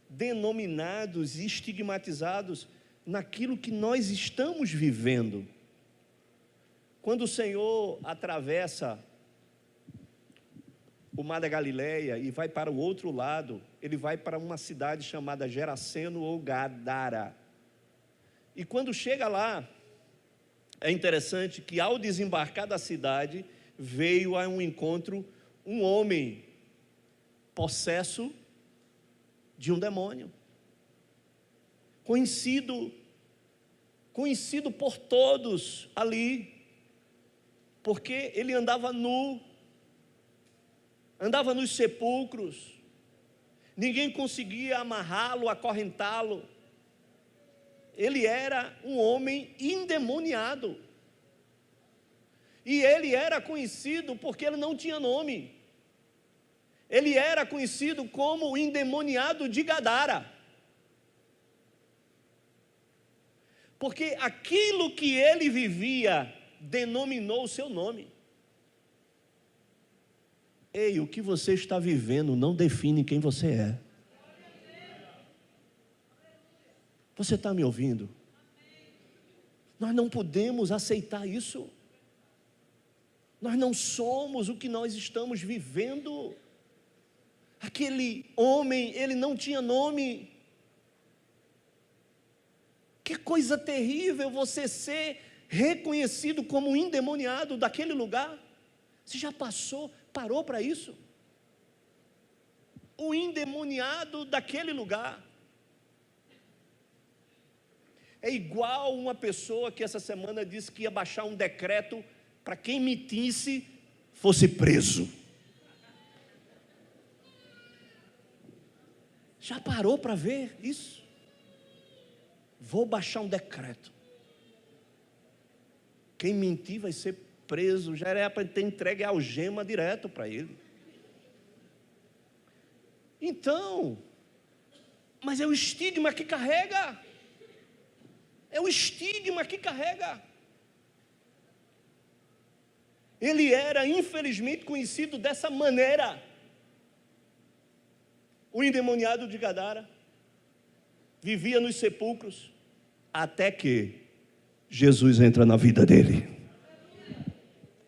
denominados e estigmatizados naquilo que nós estamos vivendo. Quando o Senhor atravessa o mar da Galileia e vai para o outro lado, ele vai para uma cidade chamada Geraseno ou Gadara. E quando chega lá, é interessante que ao desembarcar da cidade, veio a um encontro um homem possesso de um demônio, conhecido por todos ali, porque ele andava nu, andava nos sepulcros, ninguém conseguia amarrá-lo, acorrentá-lo. Ele era um homem endemoniado, e ele era conhecido porque ele não tinha nome. Ele era conhecido como o endemoniado de Gadara, porque aquilo que ele vivia denominou o seu nome. Ei, o que você está vivendo não define quem você é. Você está me ouvindo? Nós não podemos aceitar isso. Nós não somos o que nós estamos vivendo. Aquele homem, ele não tinha nome. Que coisa terrível você ser reconhecido como um endemoniado daquele lugar. Você já parou para isso? O endemoniado daquele lugar. É igual uma pessoa que essa semana disse que ia baixar um decreto para quem mentisse fosse preso. Já parou para ver isso? Vou baixar um decreto. Quem mentir vai ser preso, já era para ter entregue a algema direto para ele. Então, mas é o estigma que carrega. É o estigma que carrega. Ele era, infelizmente, conhecido dessa maneira. O endemoniado de Gadara vivia nos sepulcros, até que Jesus entra na vida dele.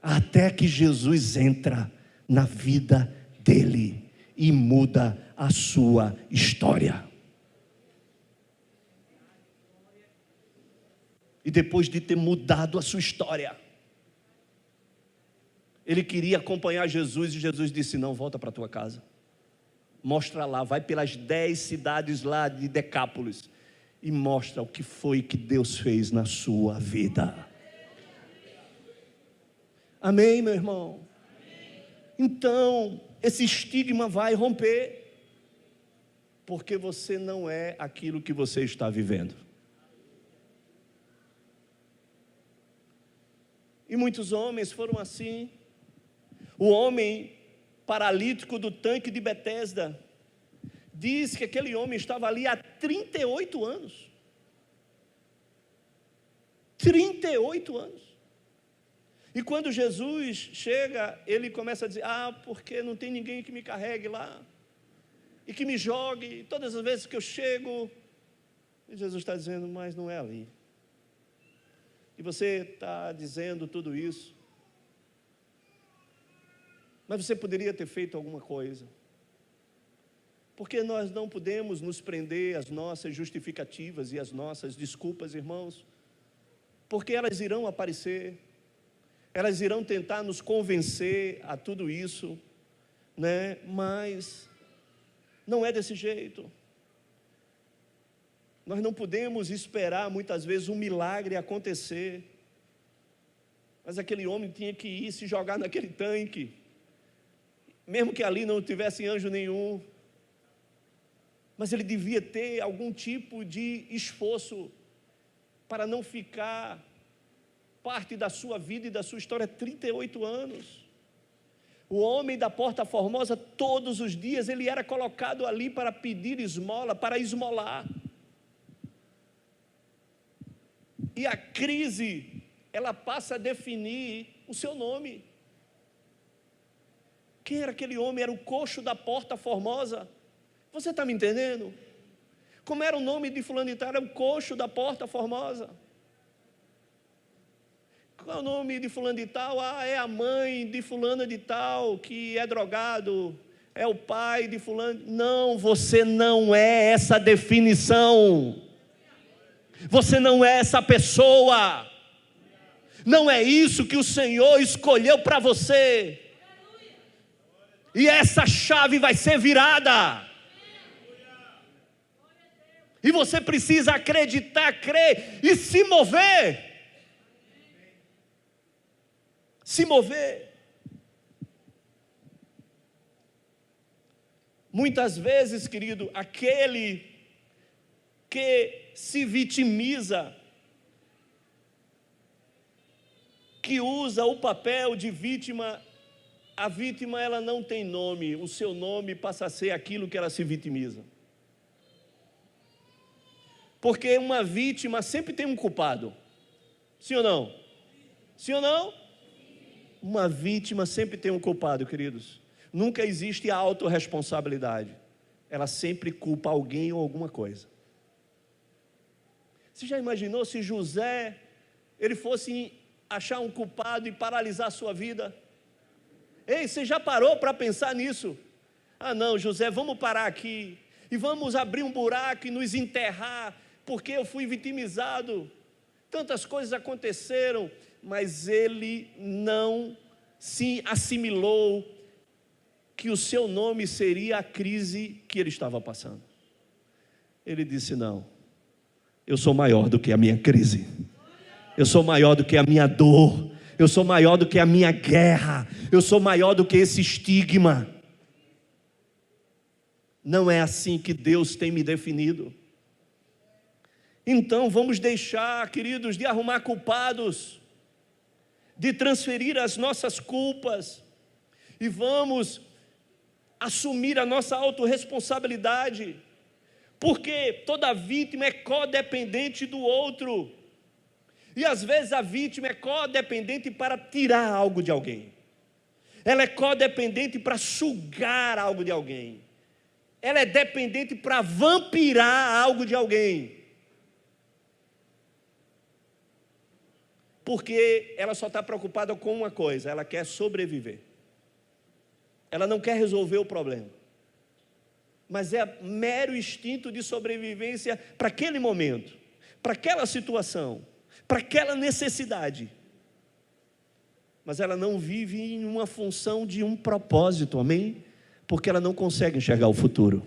Até que Jesus entra na vida dele e muda a sua história. E depois de ter mudado a sua história, ele queria acompanhar Jesus, e Jesus disse: não, volta para a tua casa, mostra lá, vai pelas 10 cidades lá de Decápolis, e mostra o que foi que Deus fez na sua vida. Amém, meu irmão? Então, esse estigma vai romper, porque você não é aquilo que você está vivendo. E muitos homens foram assim. O homem paralítico do tanque de Betesda diz que aquele homem estava ali há 38 anos. 38 anos. E quando Jesus chega, ele começa a dizer: porque não tem ninguém que me carregue lá e que me jogue todas as vezes que eu chego. E Jesus está dizendo: mas não é ali. E você está dizendo tudo isso, mas você poderia ter feito alguma coisa. Porque nós não podemos nos prender às nossas justificativas e às nossas desculpas, irmãos, porque elas irão aparecer, elas irão tentar nos convencer a tudo isso, né? Mas não é desse jeito. Nós não podemos esperar muitas vezes um milagre acontecer. Mas aquele homem tinha que ir se jogar naquele tanque, mesmo que ali não tivesse anjo nenhum, mas ele devia ter algum tipo de esforço para não ficar parte da sua vida e da sua história. 38 anos. O homem da Porta Formosa, todos os dias ele era colocado ali para pedir esmola, para esmolar. E a crise, ela passa a definir o seu nome. Quem era aquele homem? Era o coxo da Porta Formosa. Você está me entendendo? Como era o nome de fulano de tal? Era o coxo da Porta Formosa. Qual é o nome de fulano de tal? É a mãe de fulano de tal, que é drogado. É o pai de fulano. Não, você não é essa definição. Você não é essa pessoa. Não é isso que o Senhor escolheu para você. E essa chave vai ser virada. E você precisa acreditar, crer e se mover. Se mover. Muitas vezes, querido, aquele que se vitimiza, que usa o papel de vítima, a vítima ela não tem nome, o seu nome passa a ser aquilo que ela se vitimiza. Porque uma vítima sempre tem um culpado, sim ou não? Sim ou não? Uma vítima sempre tem um culpado, queridos. Nunca existe a autorresponsabilidade, ela sempre culpa alguém ou alguma coisa. Você já imaginou se José, ele fosse achar um culpado e paralisar a sua vida? Ei, você já parou para pensar nisso? Não, José, vamos parar aqui e vamos abrir um buraco e nos enterrar, porque eu fui vitimizado. Tantas coisas aconteceram, mas ele não se assimilou que o seu nome seria a crise que ele estava passando. Ele disse: não, eu sou maior do que a minha crise, eu sou maior do que a minha dor, eu sou maior do que a minha guerra, eu sou maior do que esse estigma. Não é assim que Deus tem me definido. Então vamos deixar, queridos, de arrumar culpados, de transferir as nossas culpas e vamos assumir a nossa autorresponsabilidade, porque toda vítima é codependente do outro, e às vezes a vítima é codependente para tirar algo de alguém, ela é codependente para sugar algo de alguém, ela é dependente para vampirar algo de alguém, porque ela só está preocupada com uma coisa, ela quer sobreviver, ela não quer resolver o problema, mas é mero instinto de sobrevivência para aquele momento, para aquela situação, para aquela necessidade, mas ela não vive em uma função de um propósito, amém? Porque ela não consegue enxergar o futuro,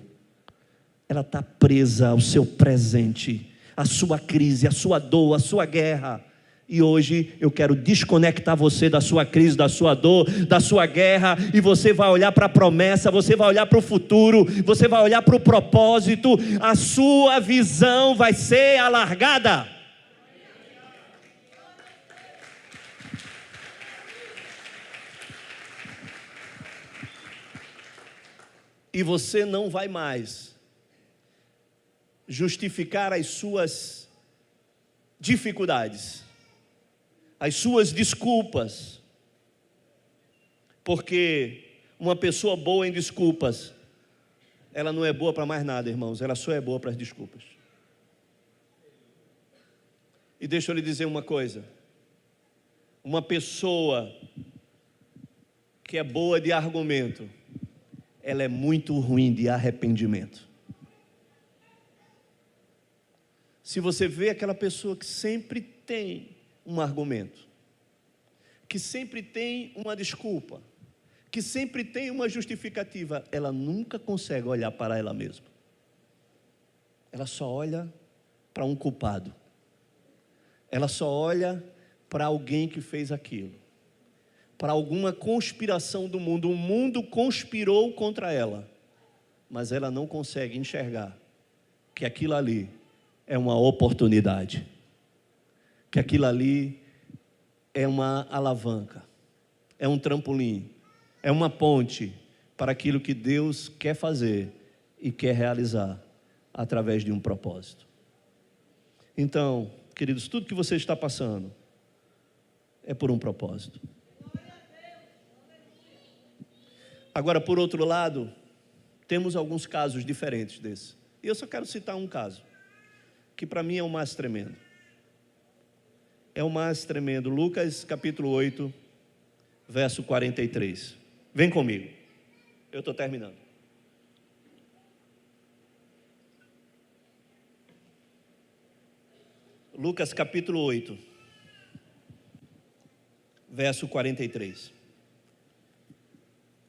ela está presa ao seu presente, à sua crise, à sua dor, à sua guerra. E hoje eu quero desconectar você da sua crise, da sua dor, da sua guerra, e você vai olhar para a promessa, você vai olhar para o futuro, você vai olhar para o propósito, a sua visão vai ser alargada. E você não vai mais justificar as suas dificuldades, as suas desculpas, porque uma pessoa boa em desculpas, ela não é boa para mais nada, irmãos, ela só é boa para as desculpas. E deixa eu lhe dizer uma coisa, uma pessoa que é boa de argumento, ela é muito ruim de arrependimento. Se você vê aquela pessoa que sempre tem um argumento, que sempre tem uma desculpa, que sempre tem uma justificativa, ela nunca consegue olhar para ela mesma, ela só olha para um culpado, ela só olha para alguém que fez aquilo, para alguma conspiração do mundo, o mundo conspirou contra ela, mas ela não consegue enxergar que aquilo ali é uma oportunidade, que aquilo ali é uma alavanca, é um trampolim, é uma ponte para aquilo que Deus quer fazer e quer realizar através de um propósito. Então, queridos, tudo que você está passando é por um propósito. Agora, por outro lado, temos alguns casos diferentes desse, e eu só quero citar um caso, que para mim é o mais tremendo. É o mais tremendo, Lucas capítulo 8, verso 43. Vem comigo, eu estou terminando. Lucas capítulo 8, verso 43.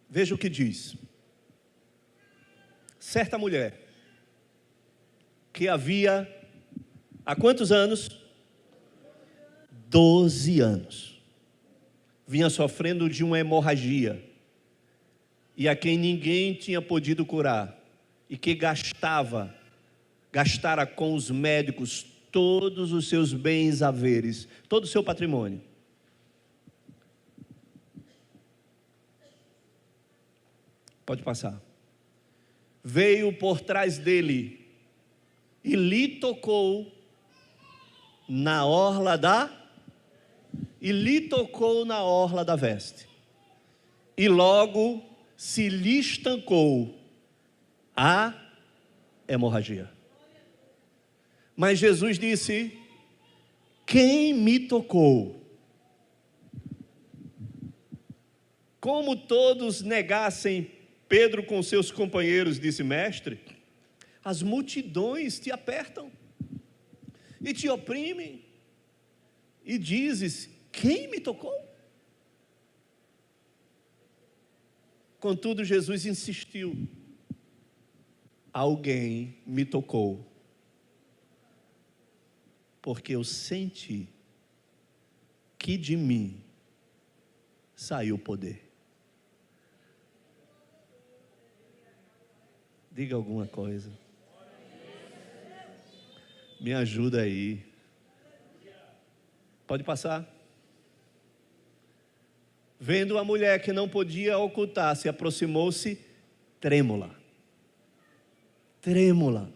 Veja o que diz. Certa mulher, que havia, há quantos anos? 12 anos, vinha sofrendo de uma hemorragia, e a quem ninguém tinha podido curar, e que gastara com os médicos todos os seus bens haveres, todo o seu patrimônio. Pode passar. Veio por trás dele, e lhe tocou na orla da veste, e logo se lhe estancou a hemorragia. Mas Jesus disse: quem me tocou? Como todos negassem, Pedro com seus companheiros disse: mestre, as multidões te apertam e te oprimem, e dizes: quem me tocou? Contudo, Jesus insistiu: alguém me tocou, porque eu senti que de mim saiu o poder. Diga alguma coisa. Me ajuda aí. Pode passar. Vendo a mulher que não podia ocultar, se aproximou-se trêmula. Trêmula.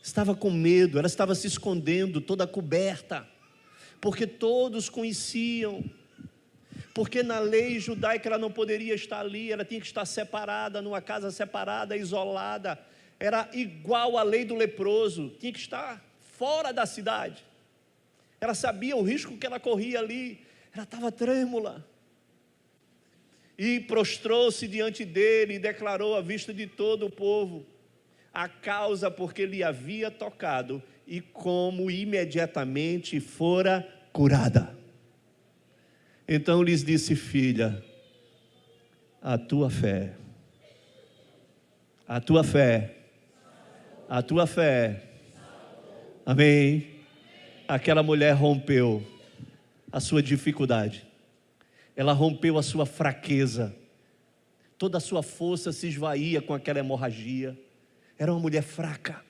Estava com medo, ela estava se escondendo, toda coberta, porque todos conheciam. Porque na lei judaica ela não poderia estar ali, ela tinha que estar separada, numa casa separada, isolada. Era igual à lei do leproso, tinha que estar fora da cidade. Ela sabia o risco que ela corria ali, ela estava trêmula. E prostrou-se diante dele e declarou à vista de todo o povo a causa porque lhe havia tocado e como imediatamente fora curada. Então lhes disse: filha, a tua fé, amém. Aquela mulher rompeu a sua dificuldade, ela rompeu a sua fraqueza, toda a sua força se esvaía com aquela hemorragia. Era uma mulher fraca.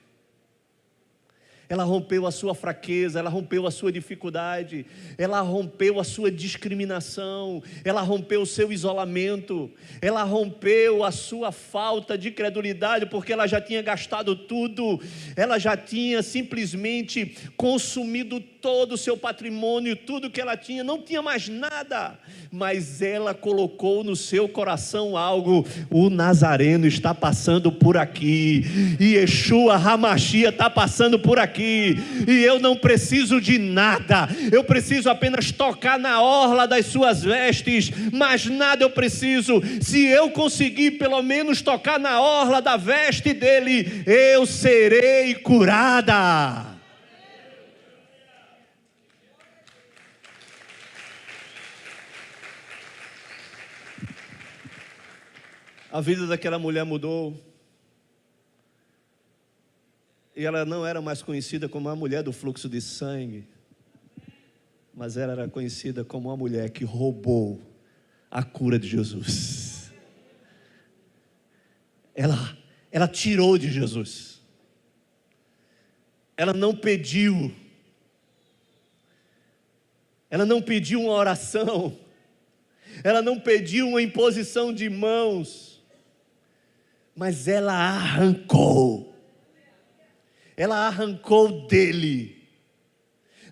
Ela rompeu a sua fraqueza, ela rompeu a sua dificuldade, ela rompeu a sua discriminação, ela rompeu o seu isolamento, ela rompeu a sua falta de credulidade, porque ela já tinha gastado tudo, ela já tinha simplesmente consumido todo o seu patrimônio, tudo que ela tinha, não tinha mais nada, mas ela colocou no seu coração algo: o Nazareno está passando por aqui, e Yeshua HaMashiach está passando por aqui, e eu não preciso de nada, eu preciso apenas tocar na orla das suas vestes, mas nada eu preciso. Se eu conseguir pelo menos tocar na orla da veste dele, eu serei curada. A vida daquela mulher mudou. E ela não era mais conhecida como a mulher do fluxo de sangue, mas ela era conhecida como a mulher que roubou a cura de Jesus. Ela tirou de Jesus. Ela não pediu. Ela não pediu uma oração. Ela não pediu uma imposição de mãos. Mas ela arrancou. Ela arrancou dele.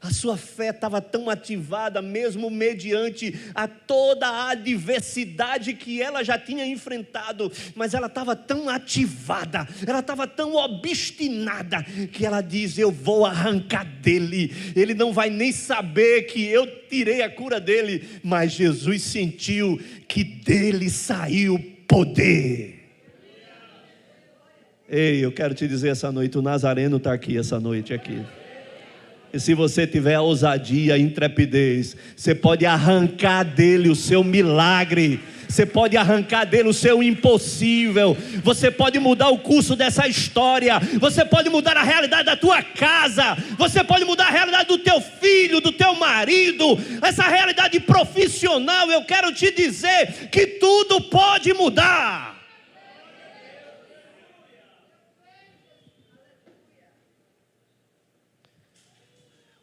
A sua fé estava tão ativada, mesmo mediante a toda a adversidade que ela já tinha enfrentado, mas ela estava tão ativada, ela estava tão obstinada, que ela diz: eu vou arrancar dele, ele não vai nem saber que eu tirei a cura dele. Mas Jesus sentiu que dele saiu poder. Ei, eu quero te dizer essa noite, o Nazareno está aqui essa noite aqui. E se você tiver a ousadia, a intrepidez, você pode arrancar dele o seu milagre, você pode arrancar dele o seu impossível, você pode mudar o curso dessa história, você pode mudar a realidade da tua casa, você pode mudar a realidade do teu filho, do teu marido, essa realidade profissional. Eu quero te dizer que tudo pode mudar.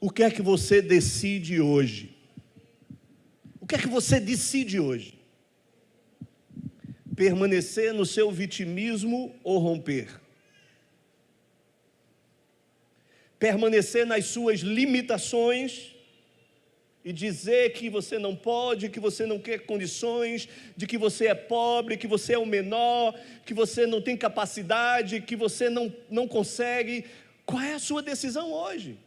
O que é que você decide hoje? O que é que você decide hoje? Permanecer no seu vitimismo ou romper? Permanecer nas suas limitações e dizer que você não pode, que você não quer condições, de que você é pobre, que você é o menor, que você não tem capacidade, que você não consegue? Qual é a sua decisão hoje?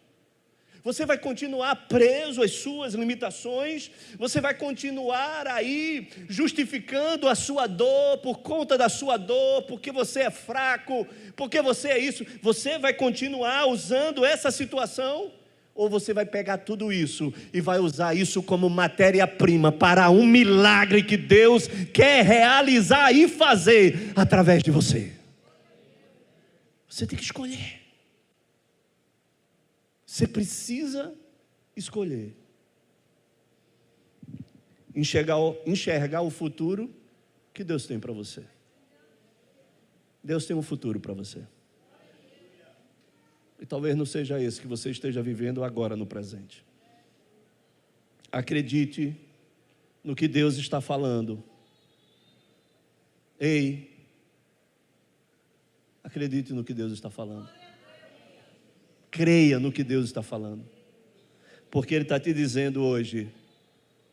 Você vai continuar preso às suas limitações? Você vai continuar aí justificando a sua dor por conta da sua dor, porque você é fraco, porque você é isso? Você vai continuar usando essa situação? Ou você vai pegar tudo isso e vai usar isso como matéria-prima para um milagre que Deus quer realizar e fazer através de você? Você tem que escolher. Você precisa escolher. Enxergar o futuro que Deus tem para você. Deus tem um futuro para você. E talvez não seja esse que você esteja vivendo agora no presente. Acredite no que Deus está falando. Ei, acredite no que Deus está falando. Creia no que Deus está falando. Porque Ele está te dizendo hoje: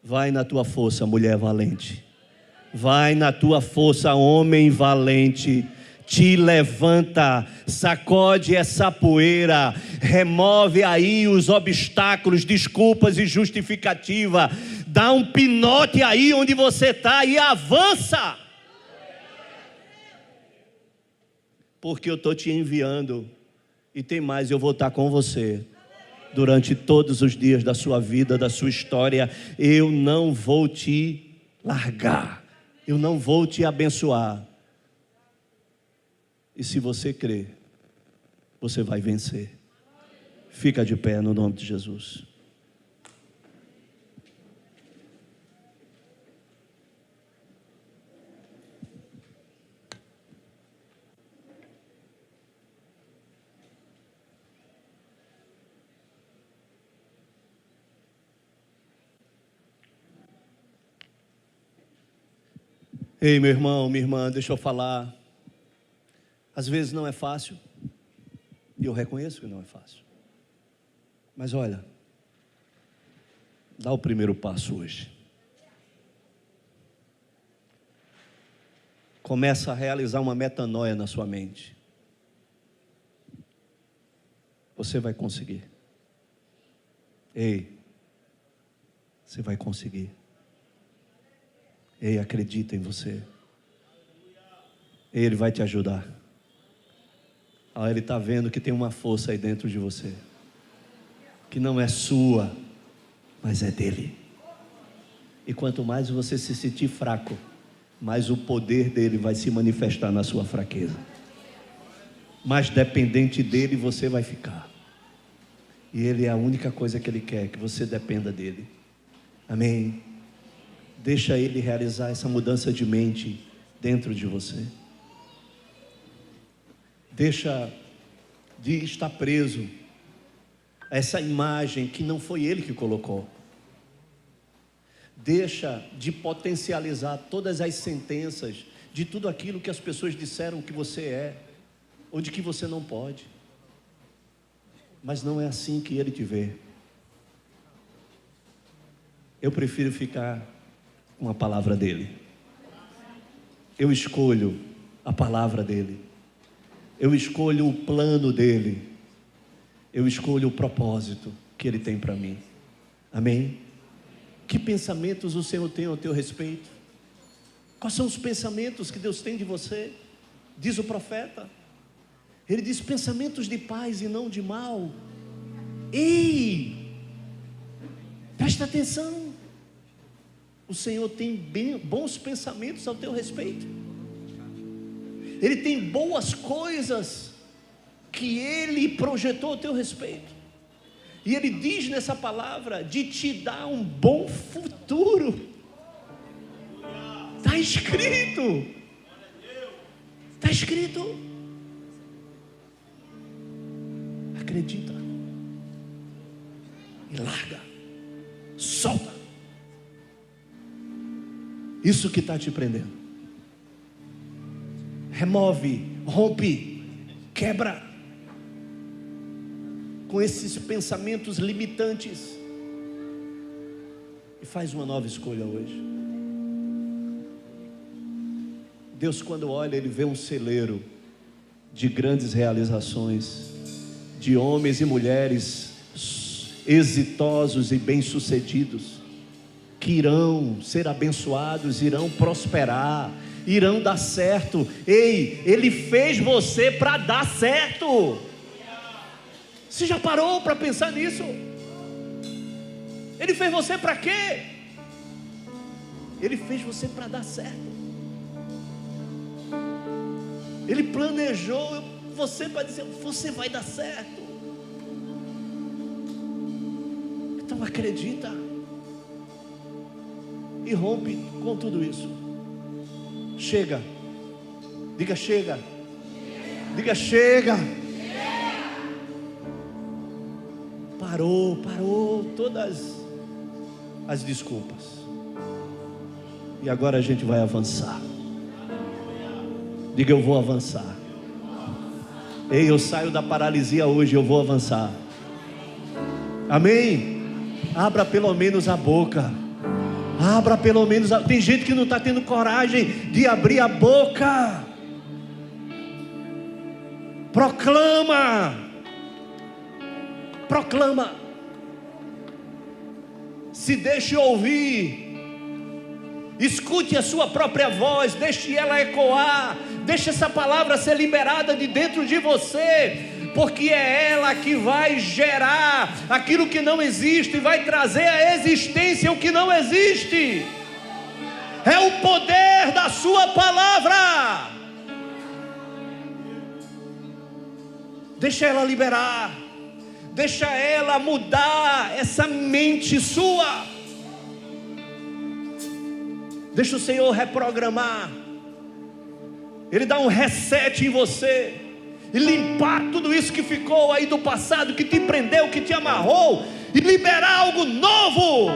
vai na tua força, mulher valente. Vai na tua força, homem valente. Te levanta, sacode essa poeira, remove aí os obstáculos, desculpas e justificativa. Dá um pinote aí onde você está e avança. Porque eu estou te enviando. E tem mais, eu vou estar com você durante todos os dias da sua vida, da sua história. Eu não vou te largar. Eu não vou te abençoar. E se você crer, você vai vencer. Fica de pé no nome de Jesus. Ei, meu irmão, minha irmã, deixa eu falar. Às vezes não é fácil, e eu reconheço que não é fácil. Mas olha, dá o primeiro passo hoje. Começa a realizar uma metanoia na sua mente. Você vai conseguir. Ei, você vai conseguir. Ei, acredita em você. Ele vai te ajudar. Ele está vendo que tem uma força aí dentro de você, que não é sua, mas é dele. E quanto mais você se sentir fraco, mais o poder dele vai se manifestar na sua fraqueza. Mais dependente dele você vai ficar. E ele é a única coisa que ele quer, que você dependa dele. Amém? Deixa ele realizar essa mudança de mente dentro de você. Deixa de estar preso a essa imagem que não foi ele que colocou. Deixa de potencializar todas as sentenças de tudo aquilo que as pessoas disseram que você é, ou de que você não pode. Mas não é assim que ele te vê. Eu prefiro ficar com a palavra dele. Eu escolho a palavra dele. Eu escolho o plano dele. Eu escolho o propósito que ele tem para mim. Amém? Que pensamentos o Senhor tem ao teu respeito? Quais são os pensamentos que Deus tem de você? Diz o profeta. Ele diz: pensamentos de paz e não de mal. Ei! Presta atenção. O Senhor tem bons pensamentos ao teu respeito. Ele tem boas coisas que Ele projetou ao teu respeito. E Ele diz nessa palavra de te dar um bom futuro. Está escrito. Está escrito. Acredita. E larga. Solta. Isso que está te prendendo. Remove, rompe, quebra com esses pensamentos limitantes e faz uma nova escolha hoje. Deus, quando olha, Ele vê um celeiro de grandes realizações, de homens e mulheres exitosos e bem-sucedidos, que irão ser abençoados, irão prosperar, irão dar certo. Ei, Ele fez você para dar certo. Você já parou para pensar nisso? Ele fez você para quê? Ele fez você para dar certo. Ele planejou você para dizer: você vai dar certo. Então acredita e rompe com tudo isso. Chega. Diga chega. Diga chega. Parou todas as desculpas. E agora a gente vai avançar. Diga: eu vou avançar. Ei, eu saio da paralisia hoje, eu vou avançar. Amém? Abra pelo menos a boca. Abra pelo menos a... Tem gente que não está tendo coragem de abrir a boca. Proclama. Proclama. Se deixe ouvir. Escute a sua própria voz, deixe ela ecoar, deixe essa palavra ser liberada de dentro de você, porque é ela que vai gerar aquilo que não existe, e vai trazer à existência o que não existe. É o poder da sua palavra. Deixa ela liberar, deixa ela mudar essa mente sua. Deixa o Senhor reprogramar. Ele dá um reset em você e limpar tudo isso que ficou aí do passado, que te prendeu, que te amarrou, e liberar algo novo.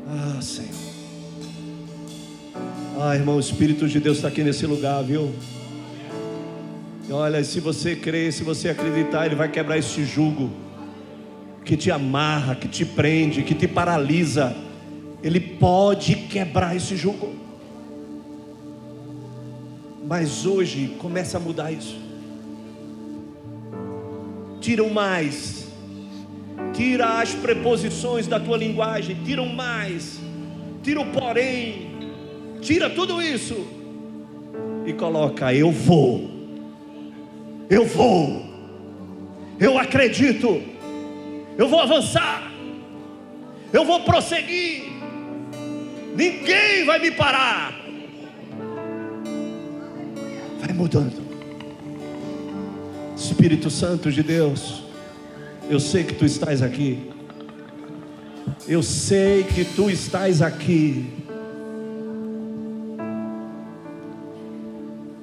Ah, Senhor. Ah, irmão, o Espírito de Deus está aqui nesse lugar, viu? E olha, se você crer, se você acreditar, Ele vai quebrar esse jugo que te amarra, que te prende, que te paralisa. Ele pode quebrar esse jugo. Mas hoje começa a mudar isso. Tira o mais. Tira as preposições da tua linguagem. Tira o mais. Tira o porém. Tira tudo isso e coloca: eu vou. Eu vou. Eu acredito. Eu vou avançar. Eu vou prosseguir. Ninguém vai me parar. Vai mudando. Espírito Santo de Deus, eu sei que Tu estás aqui. Eu sei que Tu estás aqui.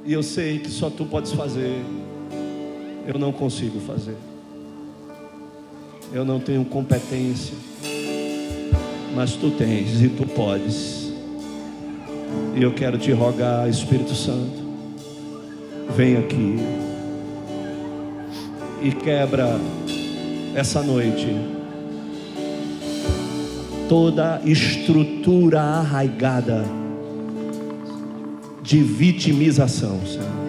E eu sei que só Tu podes fazer. Eu não consigo fazer. Eu não tenho competência, mas Tu tens e Tu podes. E eu quero Te rogar, Espírito Santo, vem aqui e quebra essa noite toda estrutura arraigada de vitimização, Senhor.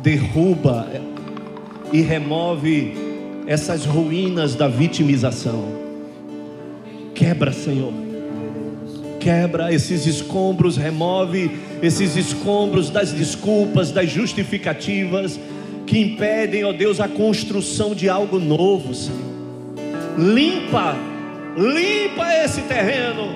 Derruba e remove essas ruínas da vitimização. Quebra, Senhor. Quebra esses escombros, remove esses escombros das desculpas, das justificativas que impedem, ó Deus, a construção de algo novo, Senhor. Limpa esse terreno,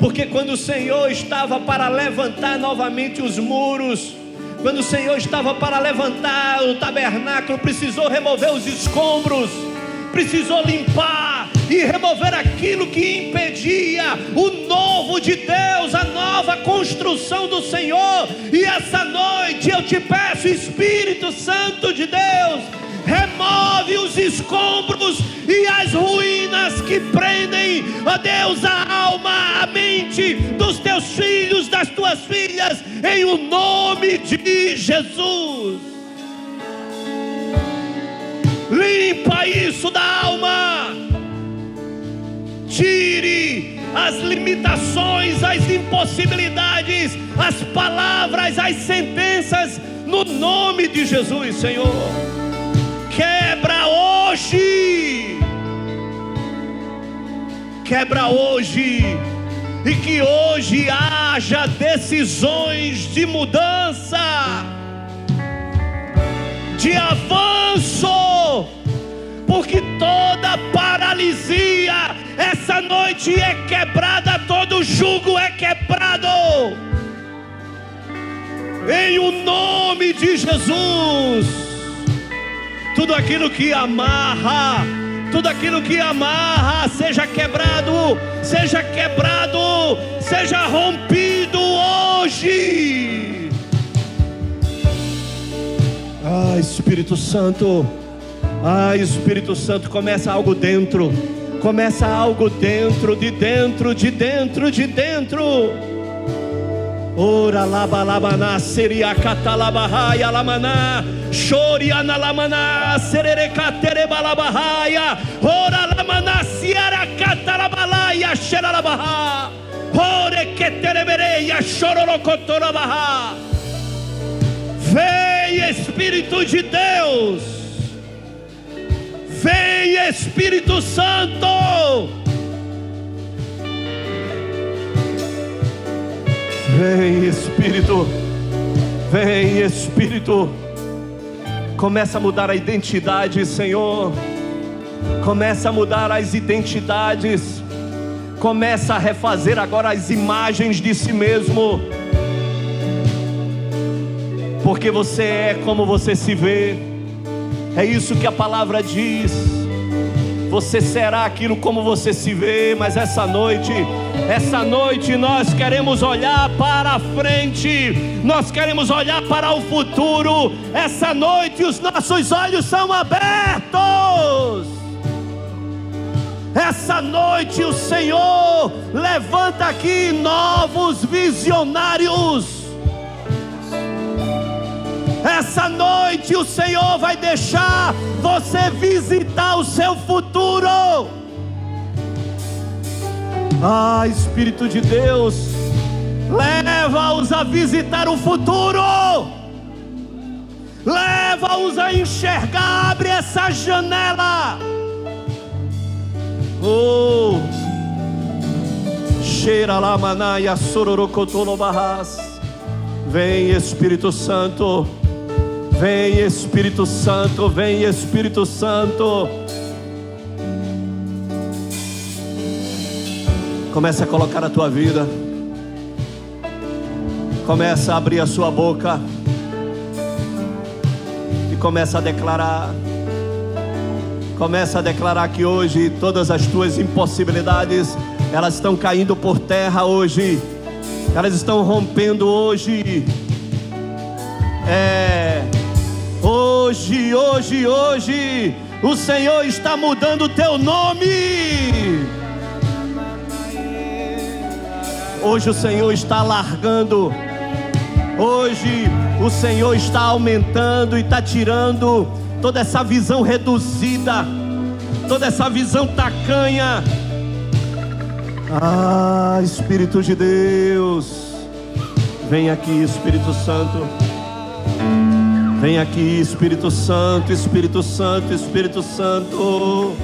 porque quando o Senhor estava para levantar novamente os muros, quando o Senhor estava para levantar o tabernáculo, precisou remover os escombros, precisou limpar e remover aquilo que impedia o novo de Deus, a nova construção do Senhor. E essa noite eu te peço, Espírito Santo de Deus, remove os escombros e as ruínas que prendem, ó Deus, a alma, a mente dos teus filhos, das tuas filhas, em o nome de Jesus. Limpa isso da alma. Tire as limitações, as impossibilidades, as palavras, as sentenças, no nome de Jesus, Senhor. Quebra hoje. Quebra hoje. E que hoje haja decisões de mudança, de avanço, porque toda paralisia essa noite é quebrada, todo jugo é quebrado, em o nome de Jesus. Tudo aquilo que amarra, tudo aquilo que amarra, seja quebrado, seja quebrado, seja rompido hoje. Ah, Espírito Santo, Ah, Espírito Santo, começa algo dentro. Começa algo dentro, de dentro, de dentro, de dentro. Ora labalabana, seria catalabahaya lamaná, choriana lamaná, sererecaterebalabahaya, ora lamaná, siara catalabalaya, xeralabaha, ore queterebereia, chororocotorabahá. Vem Espírito de Deus, vem Espírito Santo, vem Espírito, vem Espírito. Começa a mudar a identidade, Senhor. Começa a mudar as identidades. Começa a refazer agora as imagens de si mesmo. Porque você é como você se vê. É isso que a palavra diz. Você será aquilo como você se vê. Mas essa noite nós queremos olhar para a frente. Nós queremos olhar para o futuro. Essa noite os nossos olhos são abertos. Essa noite o Senhor levanta aqui novos visionários. Essa noite o Senhor vai deixar você visitar o seu futuro. Ah, Espírito de Deus, leva-os a visitar o futuro. Leva-os a enxergar, abre essa janela. Oh, cheira lá manaia sororocotolobahás. Vem Espírito Santo. Vem Espírito Santo, vem Espírito Santo. Começa a colocar a tua vida. Começa a abrir a sua boca. E começa a declarar. Começa a declarar que hoje todas as tuas impossibilidades, elas estão caindo por terra hoje. Elas estão rompendo hoje. Hoje, o Senhor está mudando o teu nome. Hoje o Senhor está alargando. Hoje o Senhor está aumentando e está tirando toda essa visão reduzida, toda essa visão tacanha. Ah, Espírito de Deus, vem aqui, Espírito Santo. Vem aqui, Espírito Santo, Espírito Santo, Espírito Santo.